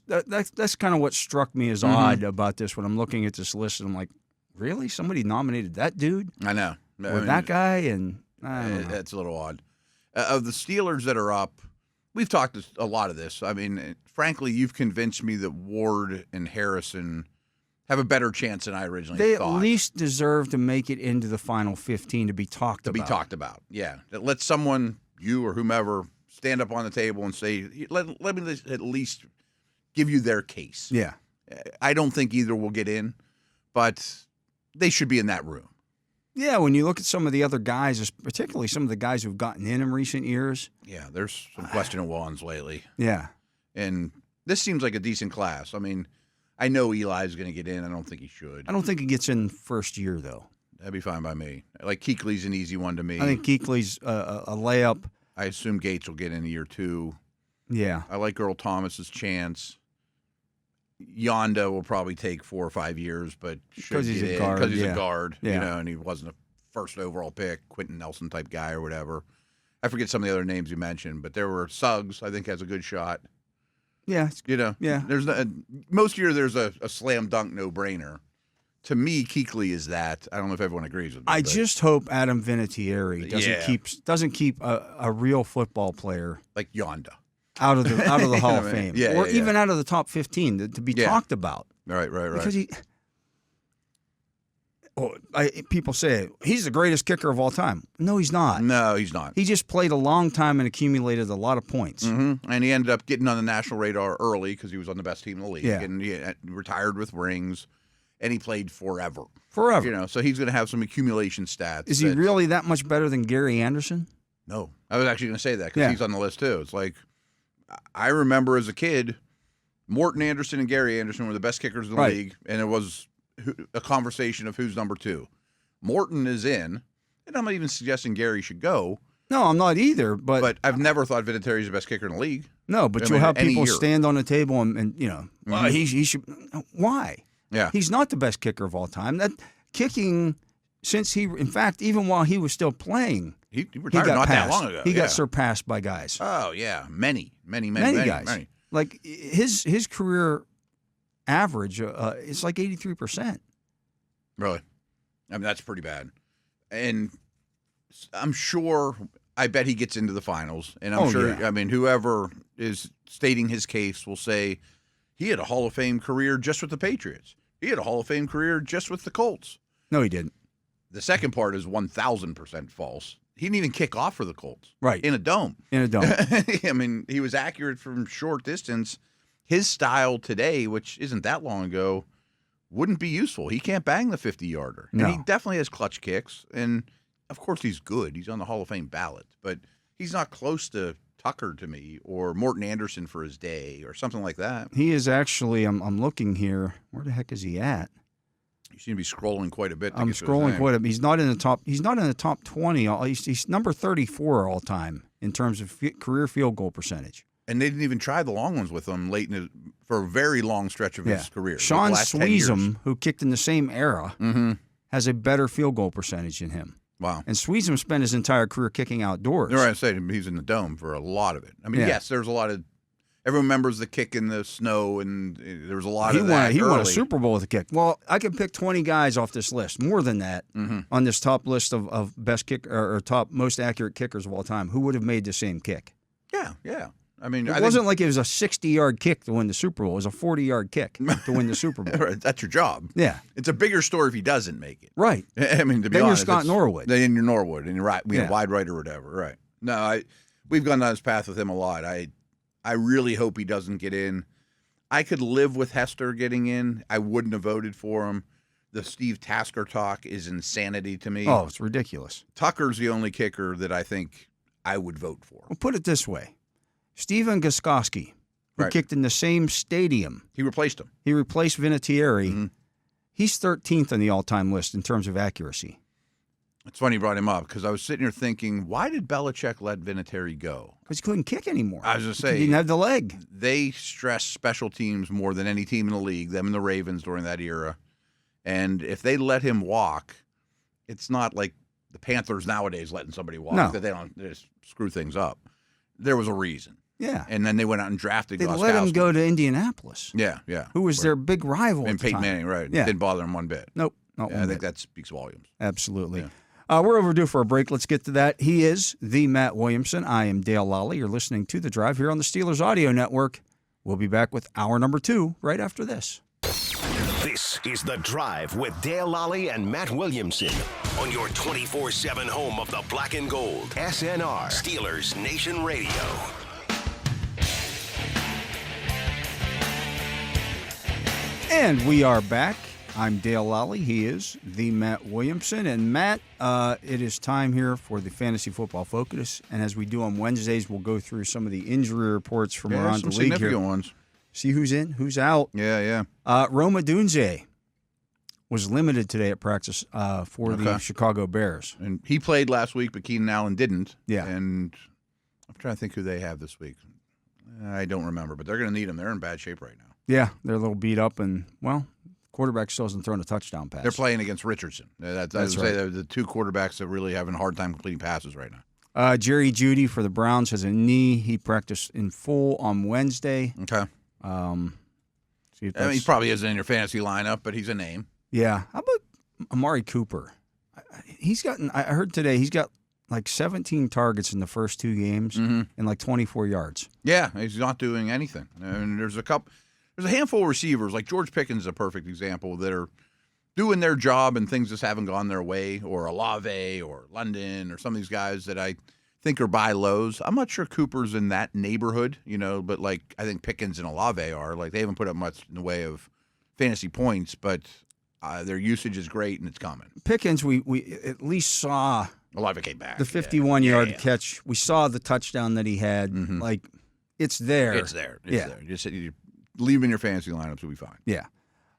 That's kind of what struck me as odd about this when I'm looking at this list, and I'm like, really? Somebody nominated that dude? I know. Or that guy? And I don't know. That's a little odd. Of the Steelers that are up, we've talked a lot of this. I mean, frankly, you've convinced me that Ward and Harrison have a better chance than I originally thought. They at least deserve to make it into the final 15 to be talked about. Yeah. Let someone, you or whomever, stand up on the table and say, let me at least give you their case. Yeah. I don't think either will get in, but they should be in that room. Yeah, when you look at some of the other guys, particularly some of the guys who've gotten in recent years. Yeah, there's some questionable ones lately. Yeah. And this seems like a decent class. I mean, I know Eli's going to get in. I don't think he should. I don't think he gets in first year, though. That'd be fine by me. Like Kuechly's an easy one to me. I think Kuechly's a layup. I assume Gates will get in year 2. Yeah. I like Earl Thomas's chance. Yonda will probably take 4 or 5 years, but because he's a guard. Because he's a guard, yeah. And he wasn't a first overall pick, Quentin Nelson type guy or whatever. I forget some of the other names you mentioned, but there were Suggs, I think, has a good shot. Yeah. Yeah. There's most year there's a slam dunk no brainer. To me, Kuechly is that. I don't know if everyone agrees with me. I just hope Adam Vinatieri doesn't keep a real football player like Yonda out of the Hall of Fame, or even out of the top 15 to be talked about. Right. Because people say he's the greatest kicker of all time. No, he's not. No, he's not. He just played a long time and accumulated a lot of points. Mm-hmm. And he ended up getting on the national radar early because he was on the best team in the league. Yeah. And he retired with rings, and he played forever. Forever. So he's going to have some accumulation stats. Is he really that much better than Gary Anderson? No. I was actually going to say that because Yeah. he's on the list too. It's like, I remember as a kid, Morton Anderson and Gary Anderson were the best kickers in the Right. league, and it was a conversation of who's number 2. Morton is in, and I'm not even suggesting Gary should go, No, I'm not either. But I've never thought Vinatieri's the best kicker in the league. no, but I you'll mean, have any people year. stand on the table and well, he should. Why? Yeah. He's not the best kicker of all time. That kicking since in fact, even while he was still playing, He he retired got not passed. that long ago. He yeah. got surpassed by guys. Oh, yeah. Many Many guys. Many. Like his career average is like 83%. Really? I mean, that's pretty bad. And I'm sure, I bet he gets into the finals. And I'm sure, yeah. I mean, whoever is stating his case will say he had a Hall of Fame career just with the Patriots. He had a Hall of Fame career just with the Colts. No, he didn't. The second part is 1,000% false. He didn't even kick off for the Colts. Right. In a dome. In a dome. I mean, he was accurate from short distance. His style today, which isn't that long ago, wouldn't be useful. He can't bang the 50-yarder. No. And he definitely has clutch kicks. And, of course, he's good. He's on the Hall of Fame ballot. But he's not close to Tucker to me or Morton Anderson for his day or something like that. He is actually, I'm looking here. Where the heck is he at? You seem to be scrolling quite a bit. I'm scrolling quite a bit. He's not in the top 20. He's number 34 all time in terms of career field goal percentage. And they didn't even try the long ones with him late in for a very long stretch of his career. Sean like the last 10 years. Sweezum, who kicked in the same era, has a better field goal percentage than him. Wow. And Sweezum spent his entire career kicking outdoors. You're right to say he's in the dome for a lot of it. I mean, Yeah. yes, there's a lot of – everyone remembers the kick in the snow, and there was a lot He of that won a early. Super Bowl with a kick. Well, I could pick 20 guys off this list, more than that, on this top list of best kick or top most accurate kickers of all time, who would have made the same kick. Yeah, yeah. I mean, It wasn't like it was a 60-yard kick to win the Super Bowl. It was a 40-yard kick to win the Super Bowl. that's your job. Yeah. It's a bigger story if he doesn't make it. Right. I mean, to be Then you're honest, Scott it's- Norwood. Then you're Norwood, and you're right. Yeah. Wide right or whatever. Right. No, we've gone down this path with him a lot. I really hope he doesn't get in. I could live with Hester getting in. I wouldn't have voted for him. The Steve Tasker talk is insanity to me. Oh, it's ridiculous. Tucker's the only kicker that I think I would vote for. Well, put it this way. Steven Gostkowski, who Right. kicked in the same stadium, He replaced him. he replaced Vinatieri. Mm-hmm. He's 13th on the all-time list in terms of accuracy. It's funny you brought him up because I was sitting here thinking, why did Belichick let Vinatieri go? Because he couldn't kick anymore. I was going to He say, didn't have the leg. they stress special teams more than any team in the league, them and the Ravens during that era. And if they let him walk, it's not like the Panthers nowadays letting somebody walk. No. That they just screw things up. There was a reason. Yeah. And then they went out and drafted They Gostkowski. let him go to Indianapolis, Yeah, yeah. who was Right. their big rival And at the Peyton time. Manning, right. Yeah. Didn't bother him one bit. Nope. Not Yeah, one I think bit. that speaks volumes. Absolutely. Yeah. We're overdue for a break. Let's get to that. He is the Matt Williamson. I am Dale Lolley. You're listening to The Drive here on the Steelers Audio Network. We'll be back with hour number 2 right after this. This is The Drive with Dale Lolley and Matt Williamson on your 24/7 home of the black and gold. SNR, Steelers Nation Radio. And we are back. I'm Dale Lolley. He is the Matt Williamson. And Matt, it is time here for the Fantasy Football Focus. And as we do on Wednesdays, we'll go through some of the injury reports from around some the league significant here. ones. See who's in, who's out. Yeah, yeah. Roma Dunze was limited today at practice for the Okay. Chicago Bears. And he played last week, but Keenan Allen didn't. Yeah. And I'm trying to think who they have this week. I don't remember, but they're going to need him. They're in bad shape right now. Yeah, they're a little beat up, and, well, quarterback still hasn't thrown a touchdown pass. They're playing against Richardson. That's right. They're the two quarterbacks that really having a hard time completing passes right now. Jerry Jeudy for the Browns has a knee. He practiced in full on Wednesday. Okay. See if I mean, he that's- probably isn't in your fantasy lineup, but he's a name. Yeah. How about Amari Cooper? I heard today he's got like 17 targets in the first 2 games and like 24 yards. Yeah, he's not doing anything. And there's a handful of receivers, like George Pickens is a perfect example, that are doing their job and things just haven't gone their way, or Olave or London or some of these guys that I think are buy lows. I'm not sure Cooper's in that neighborhood, but like I think Pickens and Olave are. Like they haven't put up much in the way of fantasy points, but their usage is great and it's coming. Pickens, we at least saw Olave came back. The 51-yard catch. We saw the touchdown that he had. Like, it's there. It's there. It's there. Just you leave him in your fantasy lineups, will be fine. Yeah.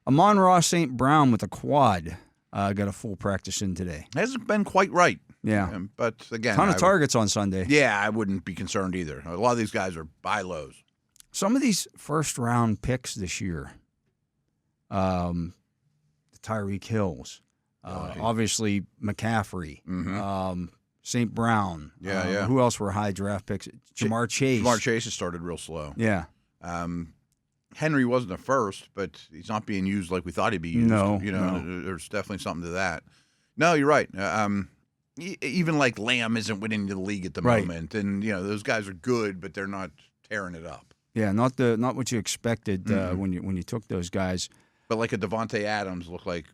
Amon-Ra St. Brown with a quad got a full practice in today. Hasn't been quite right. Yeah. But, again. Ton of targets on Sunday. Yeah, I wouldn't be concerned either. A lot of these guys are buy lows. Some of these first-round picks this year, the Tyreek Hills, obviously McCaffrey, St. Brown. Yeah. Who else were high draft picks? Jamar Chase. Jamar Chase has started real slow. Yeah. Henry wasn't a first, but he's not being used like we thought he'd be used. No. There's definitely something to that. No, you're right. Even like Lamb isn't winning the league at the moment, and those guys are good, but they're not tearing it up. Yeah, not what you expected when you took those guys. But like a Devontae Adams looked like,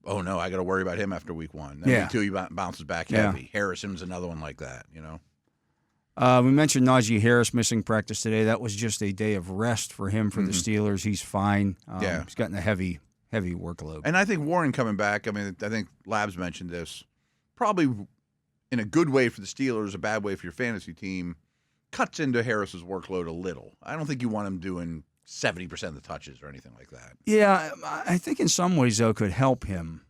oh no, I got to worry about him after week 1. Then week 2 he bounces back heavy. Harrison's another one like that. We mentioned Najee Harris missing practice today. That was just a day of rest for him for the Steelers. He's fine. He's gotten a heavy workload. And I think Warren coming back. I mean, I think Labs mentioned this. Probably in a good way for the Steelers, a bad way for your fantasy team. Cuts into Harris's workload a little. I don't think you want him doing 70% of the touches or anything like that. Yeah, I think in some ways, though, could help him.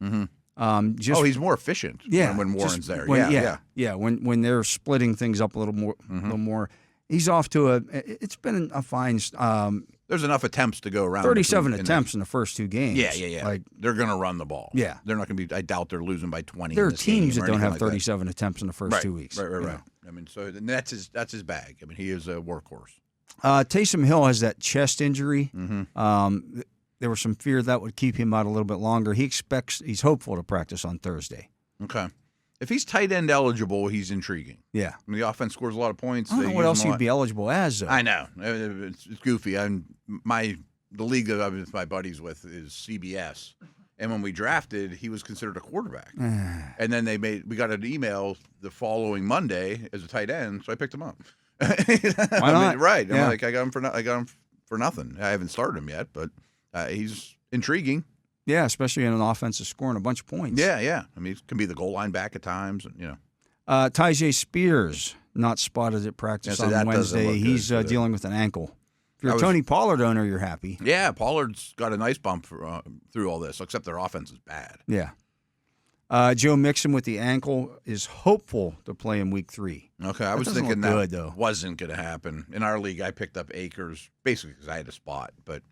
He's more efficient when Warren's there. When they're splitting things up a little more. He's off to it's been a fine there's enough attempts to go around. 37 attempts in the first 2 games. Yeah. Like, they're going to run the ball. Yeah. They're not going to be – I doubt they're losing by 20. There are teams that don't have 37 attempts in the first 2 weeks. Right. I mean, so that's his bag. I mean, he is a workhorse. Taysom Hill has that chest injury. There was some fear that would keep him out a little bit longer. He's hopeful to practice on Thursday. Okay. If he's tight end eligible, he's intriguing. Yeah. I mean, the offense scores a lot of points. I don't know what else he'd be eligible as, though. I know. It's goofy. The league that I'm with my buddies with is CBS. And when we drafted, he was considered a quarterback. And then we got an email the following Monday as a tight end, so I picked him up. Why not? Right. Yeah. I'm like, I got him for nothing. I haven't started him yet, but he's intriguing. Yeah, especially in an offense that's scoring a bunch of points. Yeah. I mean, he can be the goal line back at times. Tyjae Spears not spotted at practice on Wednesday. He's dealing with an ankle. If you're a Tony Pollard owner, you're happy. Yeah, Pollard's got a nice bump through all this, except their offense is bad. Yeah. Joe Mixon with the ankle is hopeful to play in week 3. Okay, I was thinking that wasn't going to happen. In our league, I picked up Akers basically because I had a spot, but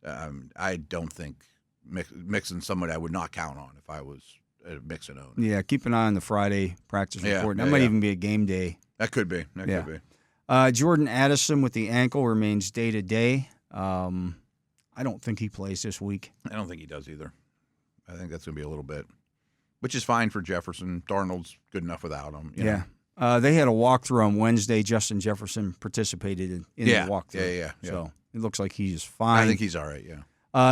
I don't think Mixon's somebody I would not count on if I was a Mixon owner. Yeah, keep an eye on the Friday practice report. That might even be a game day. That could be. Could be. Jordan Addison with the ankle remains day-to-day. I don't think he plays this week. I don't think he does either. I think that's going to be a little bit, which is fine for Jefferson. Darnold's good enough without him. They had a walkthrough on Wednesday. Justin Jefferson participated in the walkthrough. Yeah. So it looks like he's fine. I think he's all right, yeah.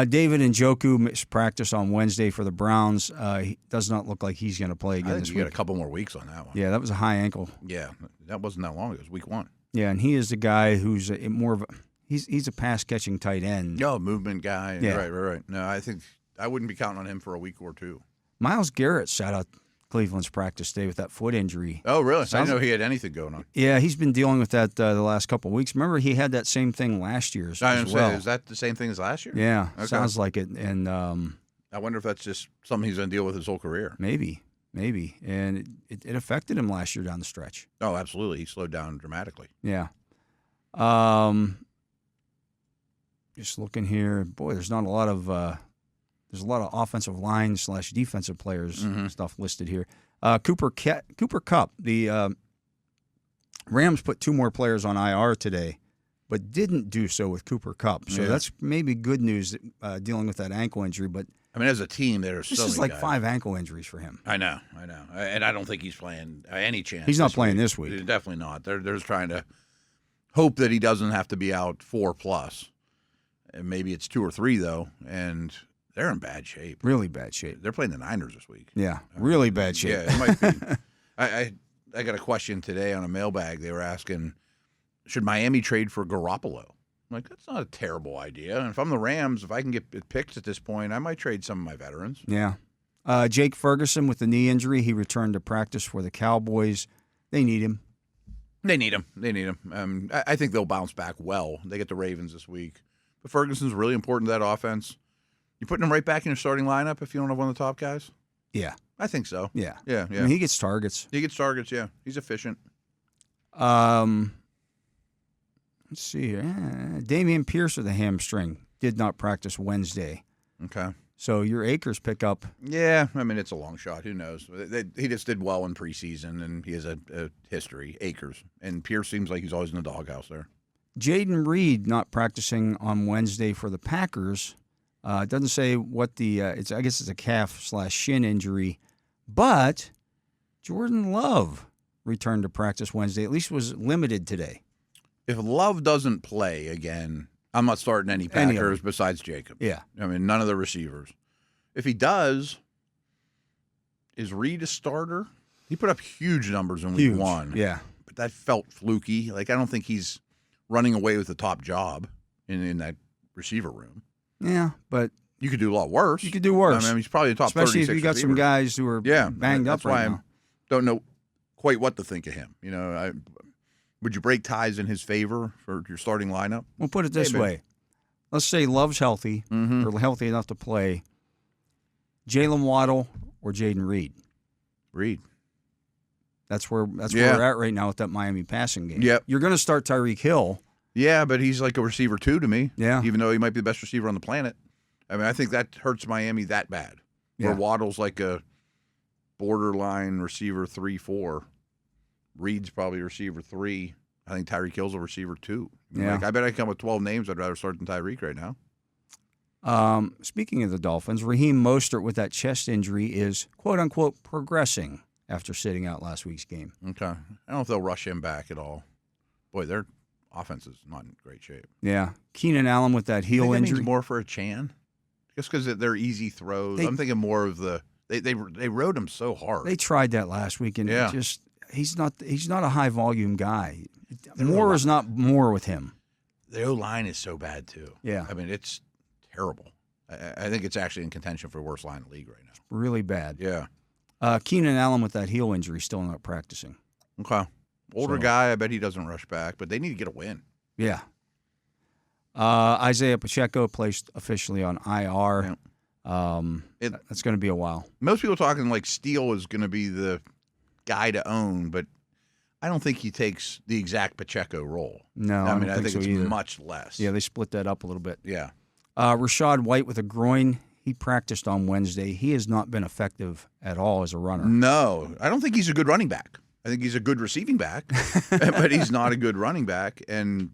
David Njoku missed practice on Wednesday for the Browns. He does not look like he's going to play again this week. You got a couple more weeks on that one. Yeah, that was a high ankle. Yeah, that wasn't that long. It was week 1. Yeah, and he is the guy who's more of a he's a pass catching tight end. No, movement guy. Yeah. Right. No, I think I wouldn't be counting on him for a week or 2. Myles Garrett sat out Cleveland's practice today with that foot injury. Oh, really? I didn't know he had anything going on. Yeah, he's been dealing with that the last couple of weeks. Remember, he had that same thing last year as well. Is that the same thing as last year? Yeah, sounds like it. And I wonder if that's just something he's going to deal with his whole career. Maybe. And it affected him last year down the stretch. Oh, absolutely. He slowed down dramatically. Yeah. Just looking here, boy, there's not a lot of there's a lot of offensive line / defensive players stuff listed here. Cooper Kupp, the Rams put 2 more players on IR today, but didn't do so with Cooper Kupp. So that's maybe good news dealing with that ankle injury. But I mean, as a team, there's this is like 5 ankle injuries for him. I know, and I don't think he's playing any chance. He's not playing this week. Definitely not. They're just trying to hope that he doesn't have to be out 4+. And maybe it's 2 or 3 though, and they're in bad shape. Really bad shape. They're playing the Niners this week. Yeah, really bad shape. Yeah, it might be. I got a question today on a mailbag. They were asking, should Miami trade for Garoppolo? I'm like, that's not a terrible idea. And if I'm the Rams, if I can get picked at this point, I might trade some of my veterans. Yeah. Jake Ferguson with the knee injury. He returned to practice for the Cowboys. They need him. They need him. I think they'll bounce back well. They get the Ravens this week. But Ferguson's really important to that offense. You putting him right back in your starting lineup if you don't have one of the top guys? Yeah. I think so. Yeah. Yeah. I mean, he gets targets. Yeah. He's efficient. Let's see here. Damian Pierce with a hamstring did not practice Wednesday. Okay. So your Akers pickup. Yeah, I mean, it's a long shot. Who knows? He just did well in preseason, and he has a history, Akers. And Pierce seems like he's always in the doghouse there. Jaden Reed not practicing on Wednesday for the Packers. It doesn't say what the I guess it's a calf/shin injury, but Jordan Love returned to practice Wednesday. At least was limited today. If Love doesn't play again, I'm not starting any Packers besides Jacob. Yeah. I mean, none of the receivers. If he does, is Reed a starter? He put up huge numbers in week 1. Yeah. But that felt fluky. Like, I don't think he's running away with the top job in that receiver room. Yeah, but you could do a lot worse. You could do worse. I mean, he's probably the top 36 especially if you got some guys who are banged up right now. I don't know quite what to think of him. You know, would you break ties in his favor for your starting lineup? We'll put it this way. Let's say Love's healthy or healthy enough to play. Jalen Waddle or Jaden Reed? Reed. That's where we're at right now with that Miami passing game. Yep. You're going to start Tyreek Hill. Yeah, but he's like a receiver 2 to me. Yeah. Even though he might be the best receiver on the planet. I mean, I think that hurts Miami that bad. Where Waddle's like a borderline receiver 3-4. Reed's probably receiver 3. I think Tyreek Hill's a receiver 2. Yeah. Like, I bet I come with 12 names. I'd rather start than Tyreek right now. Speaking of the Dolphins, Raheem Mostert with that chest injury is, quote-unquote, progressing after sitting out last week's game. Okay. I don't know if they'll rush him back at all. Boy, their offense is not in great shape. Yeah. Keenan Allen with that heel I think injury. That means more for a Chan? Just because they're easy throws. I'm thinking more of the they rode him so hard. They tried that last week, and he's not a high volume guy. More is not more with him. The O-line is so bad too. Yeah. I mean, it's terrible. I think it's actually in contention for worst line in the league right now. Really bad. Yeah. Keenan Allen with that heel injury still not practicing. Okay. Older guy, I bet he doesn't rush back, but they need to get a win. Yeah. Isaiah Pacheco placed officially on IR. Yeah. That's going to be a while. Most people talking like Steele is going to be the guy to own, but I don't think he takes the exact Pacheco role. No, I mean, I think so it's either. much less. Yeah, they split that up a little bit. Yeah. Rashad White with a groin. He practiced on Wednesday. He has not been effective at all as a runner. No, I don't think he's a good running back. I think he's a good receiving back, but he's not a good running back. And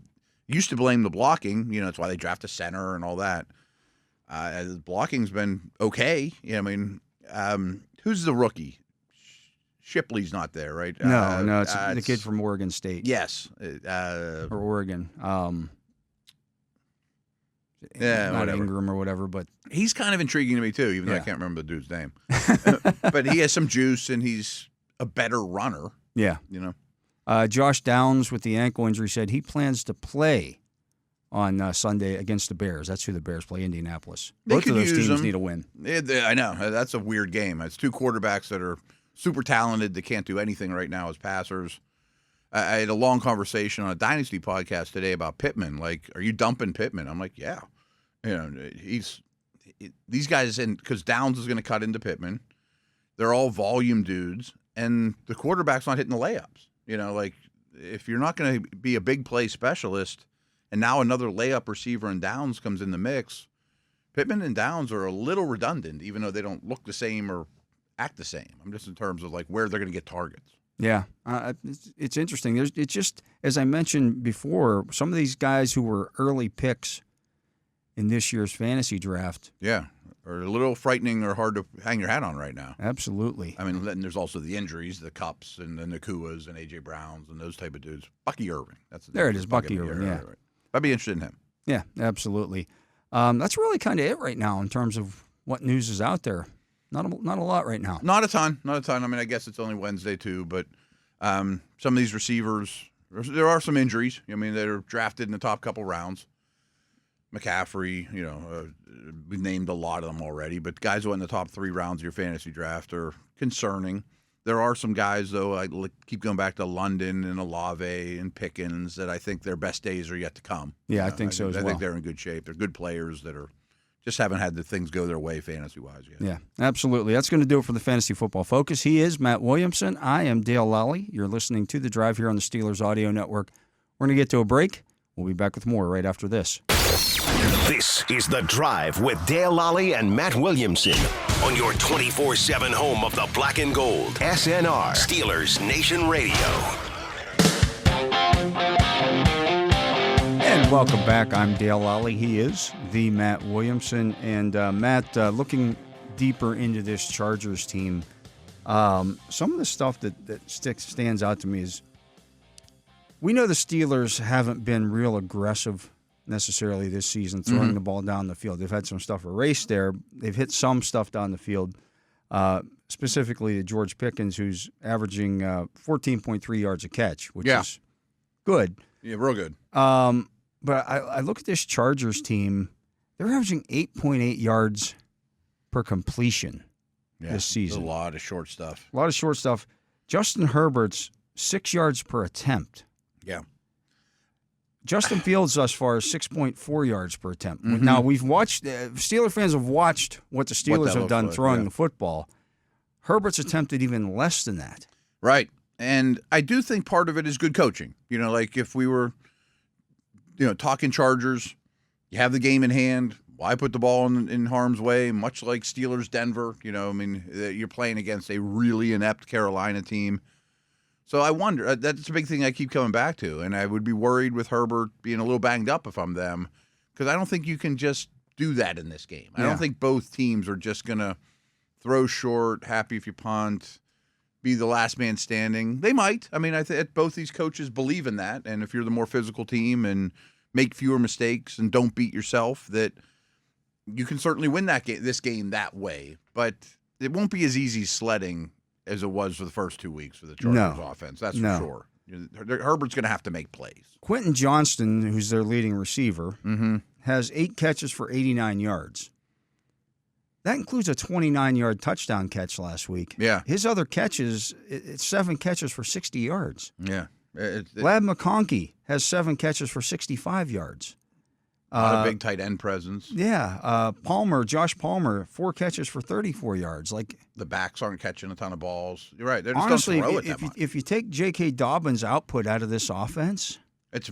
used to blame the blocking. You know, that's why they draft a center and all that. Blocking's been okay. I mean, who's the rookie? Shipley's not there, right? No, it's the kid from Oregon State. Yes. Or Oregon. Yeah, not whatever. Ingram or whatever, but he's kind of intriguing to me too, even though I can't remember the dude's name. But he has some juice, and he's a better runner. Yeah. You know. Josh Downs with the ankle injury said he plans to play on Sunday against the Bears. That's who the Bears play, Indianapolis. Both of those teams need a win. I know. That's a weird game. It's two quarterbacks that are super talented. They can't do anything right now as passers. I had a long conversation on a Dynasty podcast today about Pittman. Like, are you dumping Pittman? I'm like, yeah. You know, these guys, because Downs is going to cut into Pittman. They're all volume dudes, and the quarterback's not hitting the layups. You know, like, if you're not going to be a big play specialist, and now another layup receiver and Downs comes in the mix, Pittman and Downs are a little redundant, even though they don't look the same or act the same. I'm just in terms of like where they're going to get targets. Yeah, it's interesting. It's just, as I mentioned before, some of these guys who were early picks in this year's fantasy draft. Yeah, are a little frightening or hard to hang your hat on right now. Absolutely. I mean, then there's also the injuries, the Cups and the Nakuas and A.J. Browns and those type of dudes. Bucky Irving. There it is, Bucky Irving, yeah. Right. I'd be interested in him. Yeah, absolutely. That's really kind of it right now in terms of what news is out there. Not a lot right now. Not a ton. I mean, I guess it's only Wednesday too, but some of these receivers, there are some injuries. I mean, they're drafted in the top couple rounds. McCaffrey, we've named a lot of them already, but guys who went in the top 3 rounds of your fantasy draft are concerning. There are some guys, though, I keep going back to London and Olave and Pickens, that I think their best days are yet to come. Yeah, I think so as well. I think they're in good shape. They're good players that are just haven't had the things go their way fantasy-wise yet. Yeah, absolutely. That's going to do it for the Fantasy Football Focus. He is Matt Williamson. I am Dale Lolley. You're listening to The Drive here on the Steelers Audio Network. We're going to get to a break. We'll be back with more right after this. This is The Drive with Dale Lolley and Matt Williamson on your 24/7 home of the black and gold. SNR, Steelers Nation Radio. And welcome back. I'm Dale Lolley. He is the Matt Williamson. And Matt, looking deeper into this Chargers team, some of the stuff that stands out to me is we know the Steelers haven't been real aggressive necessarily this season, throwing the ball down the field. They've had some stuff erased there. They've hit some stuff down the field, specifically to George Pickens, who's averaging 14.3 yards a catch, which is good. Yeah, real good. But I look at this Chargers team. They're averaging 8.8 yards per completion this season. A lot of short stuff. A lot of short stuff. Justin Herbert's 6 yards per attempt. Yeah. Justin Fields thus far is 6.4 yards per attempt. Now, we've watched, Steeler fans have watched what the Steelers have done throwing the football. Herbert's attempted even less than that. Right. And I do think part of it is good coaching. Like if we were, talking Chargers, you have the game in hand. Why put the ball in harm's way? Much like Steelers Denver, you're playing against a really inept Carolina team. So I wonder, that's a big thing I keep coming back to, and I would be worried with Herbert being a little banged up if I'm them, because I don't think you can just do that in this game. I don't think both teams are just going to throw short, happy if you punt, be the last man standing. They might. I mean, I think both these coaches believe in that, and if you're the more physical team and make fewer mistakes and don't beat yourself, that you can certainly win this game that way, but it won't be as easy sledding as it was for the first 2 weeks for the Chargers offense. That's for sure. Herbert's going to have to make plays. Quentin Johnston, who's their leading receiver, has 8 catches for 89 yards. That includes a 29-yard touchdown catch last week. Yeah. His other catches, it's 7 catches for 60 yards. Yeah. Lad McConkey has 7 catches for 65 yards. A lot of big tight end presence. Yeah. Josh Palmer, 4 catches for 34 yards. Like, the backs aren't catching a ton of balls. You're right. They just honestly, don't throw it that much. If you take J.K. Dobbins' output out of this offense, it's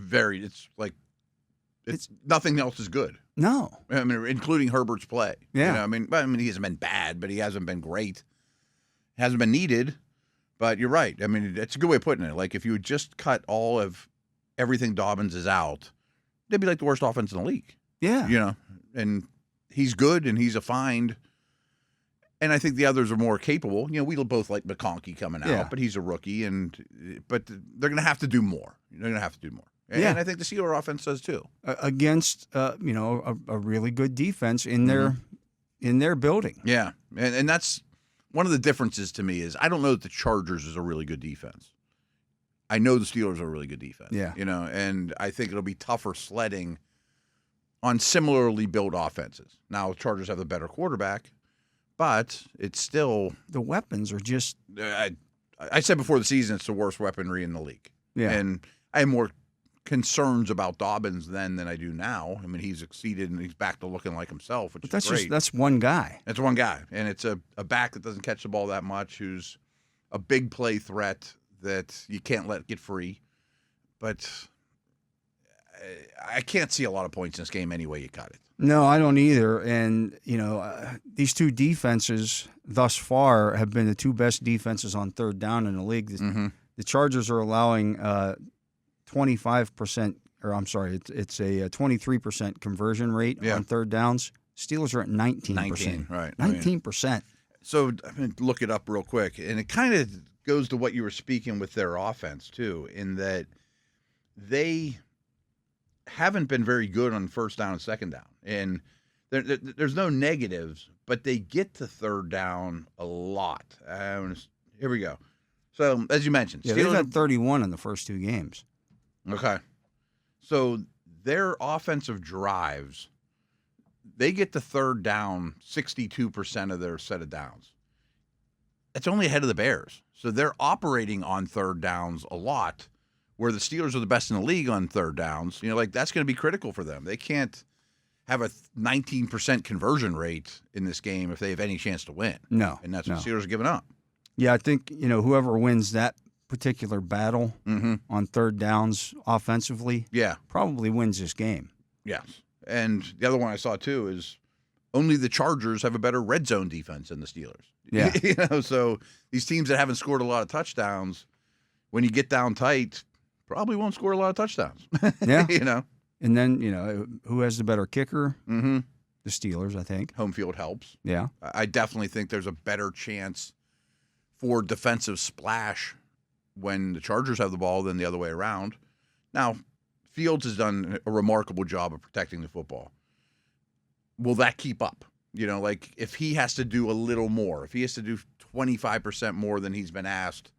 nothing else is good. No. I mean, including Herbert's play. Yeah. I mean, he hasn't been bad, but he hasn't been great. Hasn't been needed. But you're right. I mean, it's a good way of putting it. Like, if you would just cut all of everything Dobbins is out, they'd be like the worst offense in the league. Yeah. And he's good and he's a find. And I think the others are more capable. We both like McConkey coming out, but he's a rookie. But they're going to have to do more. They're going to have to do more. And I think the Steelers offense does too. Against, a really good defense in their building. Yeah. And that's one of the differences to me is I don't know that the Chargers is a really good defense. I know the Steelers are a really good defense. Yeah. And I think it'll be tougher sledding on similarly built offenses. Now, the Chargers have the better quarterback, but it's still the weapons are just. I said before the season it's the worst weaponry in the league. Yeah. And I have more concerns about Dobbins then than I do now. I mean, he's succeeded and he's back to looking like himself, which is great. That's one guy. That's one guy. And it's a back that doesn't catch the ball that much, who's a big play threat that you can't let get free. But I can't see a lot of points in this game any way you cut it. No, I don't either. And, these two defenses thus far have been the two best defenses on third down in the league. The Chargers are allowing 25%, or I'm sorry, it's a 23% conversion rate on third downs. Steelers are at 19%. 19, right. 19%. So I'm going to look it up real quick. And it kind of goes to what you were speaking with their offense, too, in that they haven't been very good on first down and second down. And there's no negatives, but they get to third down a lot. Here we go. So, as you mentioned, Steelers had 31 in the first 2 games. Okay. So their offensive drives, they get to third down 62% of their set of downs. It's only ahead of the Bears. So they're operating on third downs a lot, where the Steelers are the best in the league on third downs. That's going to be critical for them. They can't have a 19% conversion rate in this game if they have any chance to win. No. And that's what the Steelers are giving up. Yeah, I think, whoever wins that particular battle on third downs offensively probably wins this game. Yes. And the other one I saw, too, is only the Chargers have a better red zone defense than the Steelers. Yeah. So these teams that haven't scored a lot of touchdowns, when you get down tight, probably won't score a lot of touchdowns. Yeah. And then, who has the better kicker? Mm-hmm. The Steelers, I think. Home field helps. Yeah. I definitely think there's a better chance for defensive splash when the Chargers have the ball than the other way around. Now, Fields has done a remarkable job of protecting the football. Will that keep up? If he has to do a little more, if he has to do 25% more than he's been asked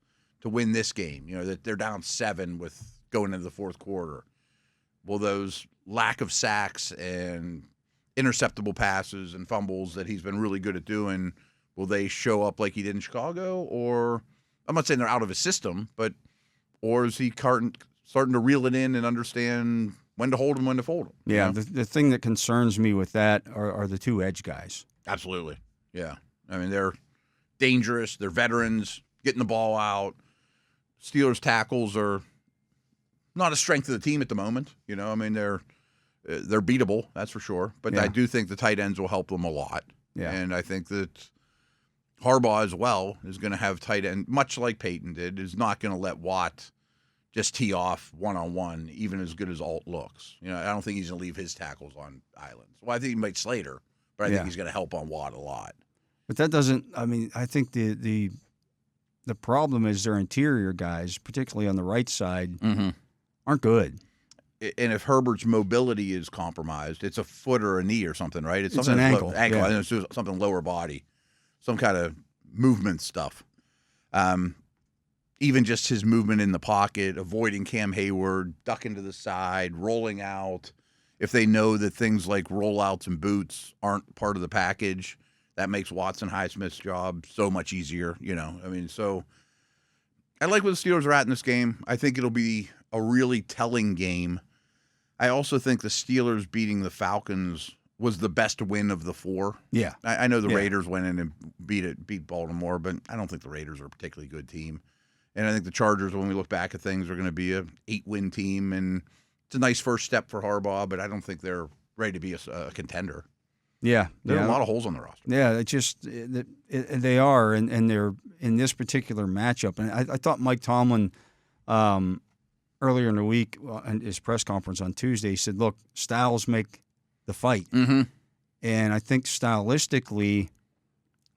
to win this game, that they're down 7 with going into the fourth quarter, will those lack of sacks and interceptable passes and fumbles that he's been really good at doing, will they show up like he did in Chicago? Or I'm not saying they're out of his system, or is he starting to reel it in and understand when to hold him, when to fold him? Yeah, the thing that concerns me with that are the two edge guys. Absolutely. Yeah. I mean, they're dangerous. They're veterans, getting the ball out. Steelers tackles are not a strength of the team at the moment. I mean, they're beatable, that's for sure. But I do think the tight ends will help them a lot. Yeah. And I think that Harbaugh as well is going to have tight end, much like Peyton did, is not going to let Watt just tee off one-on-one, even as good as Alt looks. I don't think he's going to leave his tackles on islands. Well, I think he might Slater, but I think he's going to help on Watt a lot. But that doesn't – I mean, I think the problem is their interior guys, particularly on the right side, aren't good. And if Herbert's mobility is compromised, it's a foot or a knee or something, right? It's an ankle. Ankle. Yeah. It's something lower body, some kind of movement stuff. Even just his movement in the pocket, avoiding Cam Hayward, ducking to the side, rolling out. If they know that things like rollouts and boots aren't part of the package, that makes Watson Highsmith's job so much easier. So I like where the Steelers are at in this game. I think it'll be a really telling game. I also think the Steelers beating the Falcons was the best win of the 4. Yeah. I know the Raiders went in and beat Baltimore, but I don't think the Raiders are a particularly good team. And I think the Chargers, when we look back at things, are going to be a 8-win team. And it's a nice first step for Harbaugh, but I don't think they're ready to be a contender. Yeah. There are a lot of holes on the roster. Yeah, it just they are, and they're in this particular matchup. And I thought Mike Tomlin earlier in the week in his press conference on Tuesday, he said, look, styles make the fight. Mm-hmm. And I think stylistically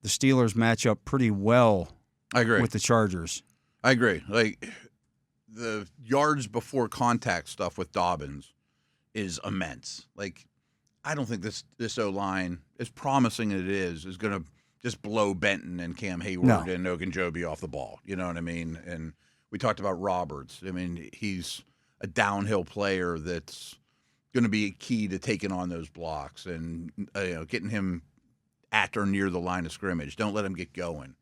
the Steelers match up pretty well I agree. with the Chargers. I agree. Like, the yards before contact stuff with Dobbins is immense. Like, I don't think this O-line, as promising as it is going to just blow Benton and Cam Hayward and Ogunjobi off the ball. You know what I mean? And we talked about Roberts. I mean, he's a downhill player that's going to be key to taking on those blocks and getting him at or near the line of scrimmage. Don't let him get going.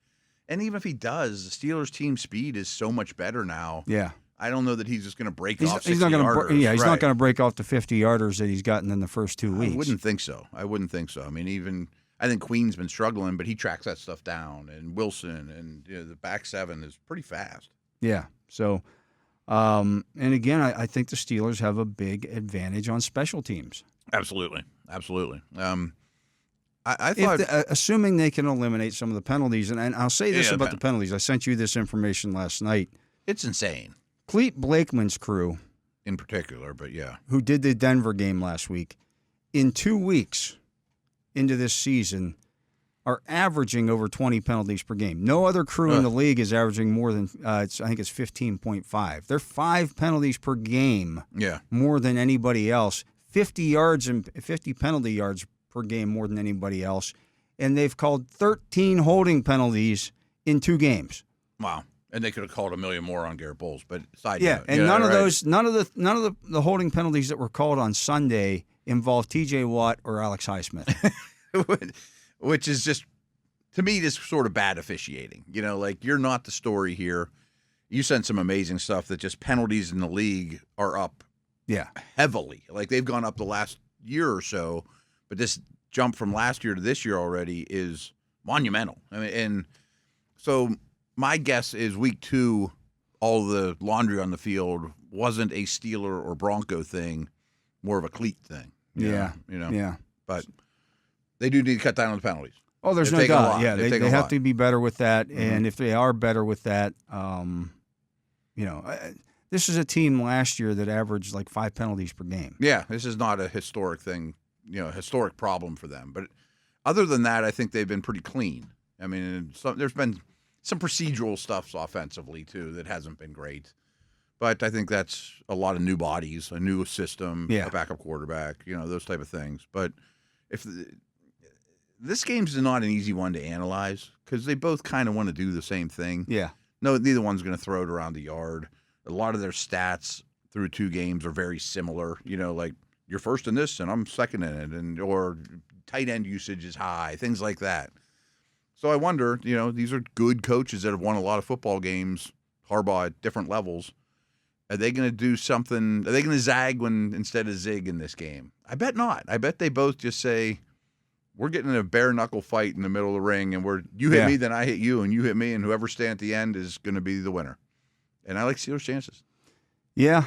And even if he does, the Steelers' team speed is so much better now. Yeah. I don't know that he's just going to break off 60 he's not yarders. He's not going to break off the 50-yarders that he's gotten in the first 2 weeks. I wouldn't think so. I mean, I think Queen's been struggling, but he tracks that stuff down. And Wilson and the back seven is pretty fast. Yeah. So, and again, I think the Steelers have a big advantage on special teams. Absolutely. I thought, assuming they can eliminate some of the penalties, and I'll say this about the penalties. I sent you this information last night. It's insane. Clete Blakeman's crew, in particular, but yeah, who did the Denver game last week, in 2 weeks into this season, are averaging over 20 penalties per game. No other crew in the league is averaging more than I think it's 15.5. They're 5 penalties per game. Yeah, more than anybody else. 50 yards and 50 penalty yards per game more than anybody else, and they've called 13 holding penalties in 2 games. Wow. And they could have called a million more on Garrett Bowles, but side Yeah, note, and none of the holding penalties that were called on Sunday involved T.J. Watt or Alex Highsmith. Which is just, to me, just sort of bad officiating. Like, you're not the story here. You sent some amazing stuff that just penalties in the league are up heavily. Like, they've gone up the last year or so, but this jump from last year to this year already is monumental. I mean, and so my guess is week 2, all the laundry on the field wasn't a Steeler or Bronco thing, more of a cleat thing. Yeah. But they do need to cut down on the penalties. Oh, there's no doubt. Yeah, they have to be better with that. Mm-hmm. And if they are better with that, this is a team last year that averaged like 5 penalties per game. Yeah, this is not a historic thing, historic problem for them. But other than that, I think they've been pretty clean. I mean, there's been some procedural stuff offensively, too, that hasn't been great. But I think that's a lot of new bodies, a new system, a backup quarterback, those type of things. But this game's not an easy one to analyze because they both kind of want to do the same thing. Yeah. No, neither one's going to throw it around the yard. A lot of their stats through 2 games are very similar. Like you're first in this and I'm second in it, or tight end usage is high, things like that. So I wonder, these are good coaches that have won a lot of football games, Harbaugh at different levels. Are they going to do something? Are they going to zag instead of zig in this game? I bet not. I bet they both just say, we're getting in a bare knuckle fight in the middle of the ring, and you hit me, then I hit you, and you hit me, and whoever stands at the end is going to be the winner. And I like Steelers' chances. Yeah,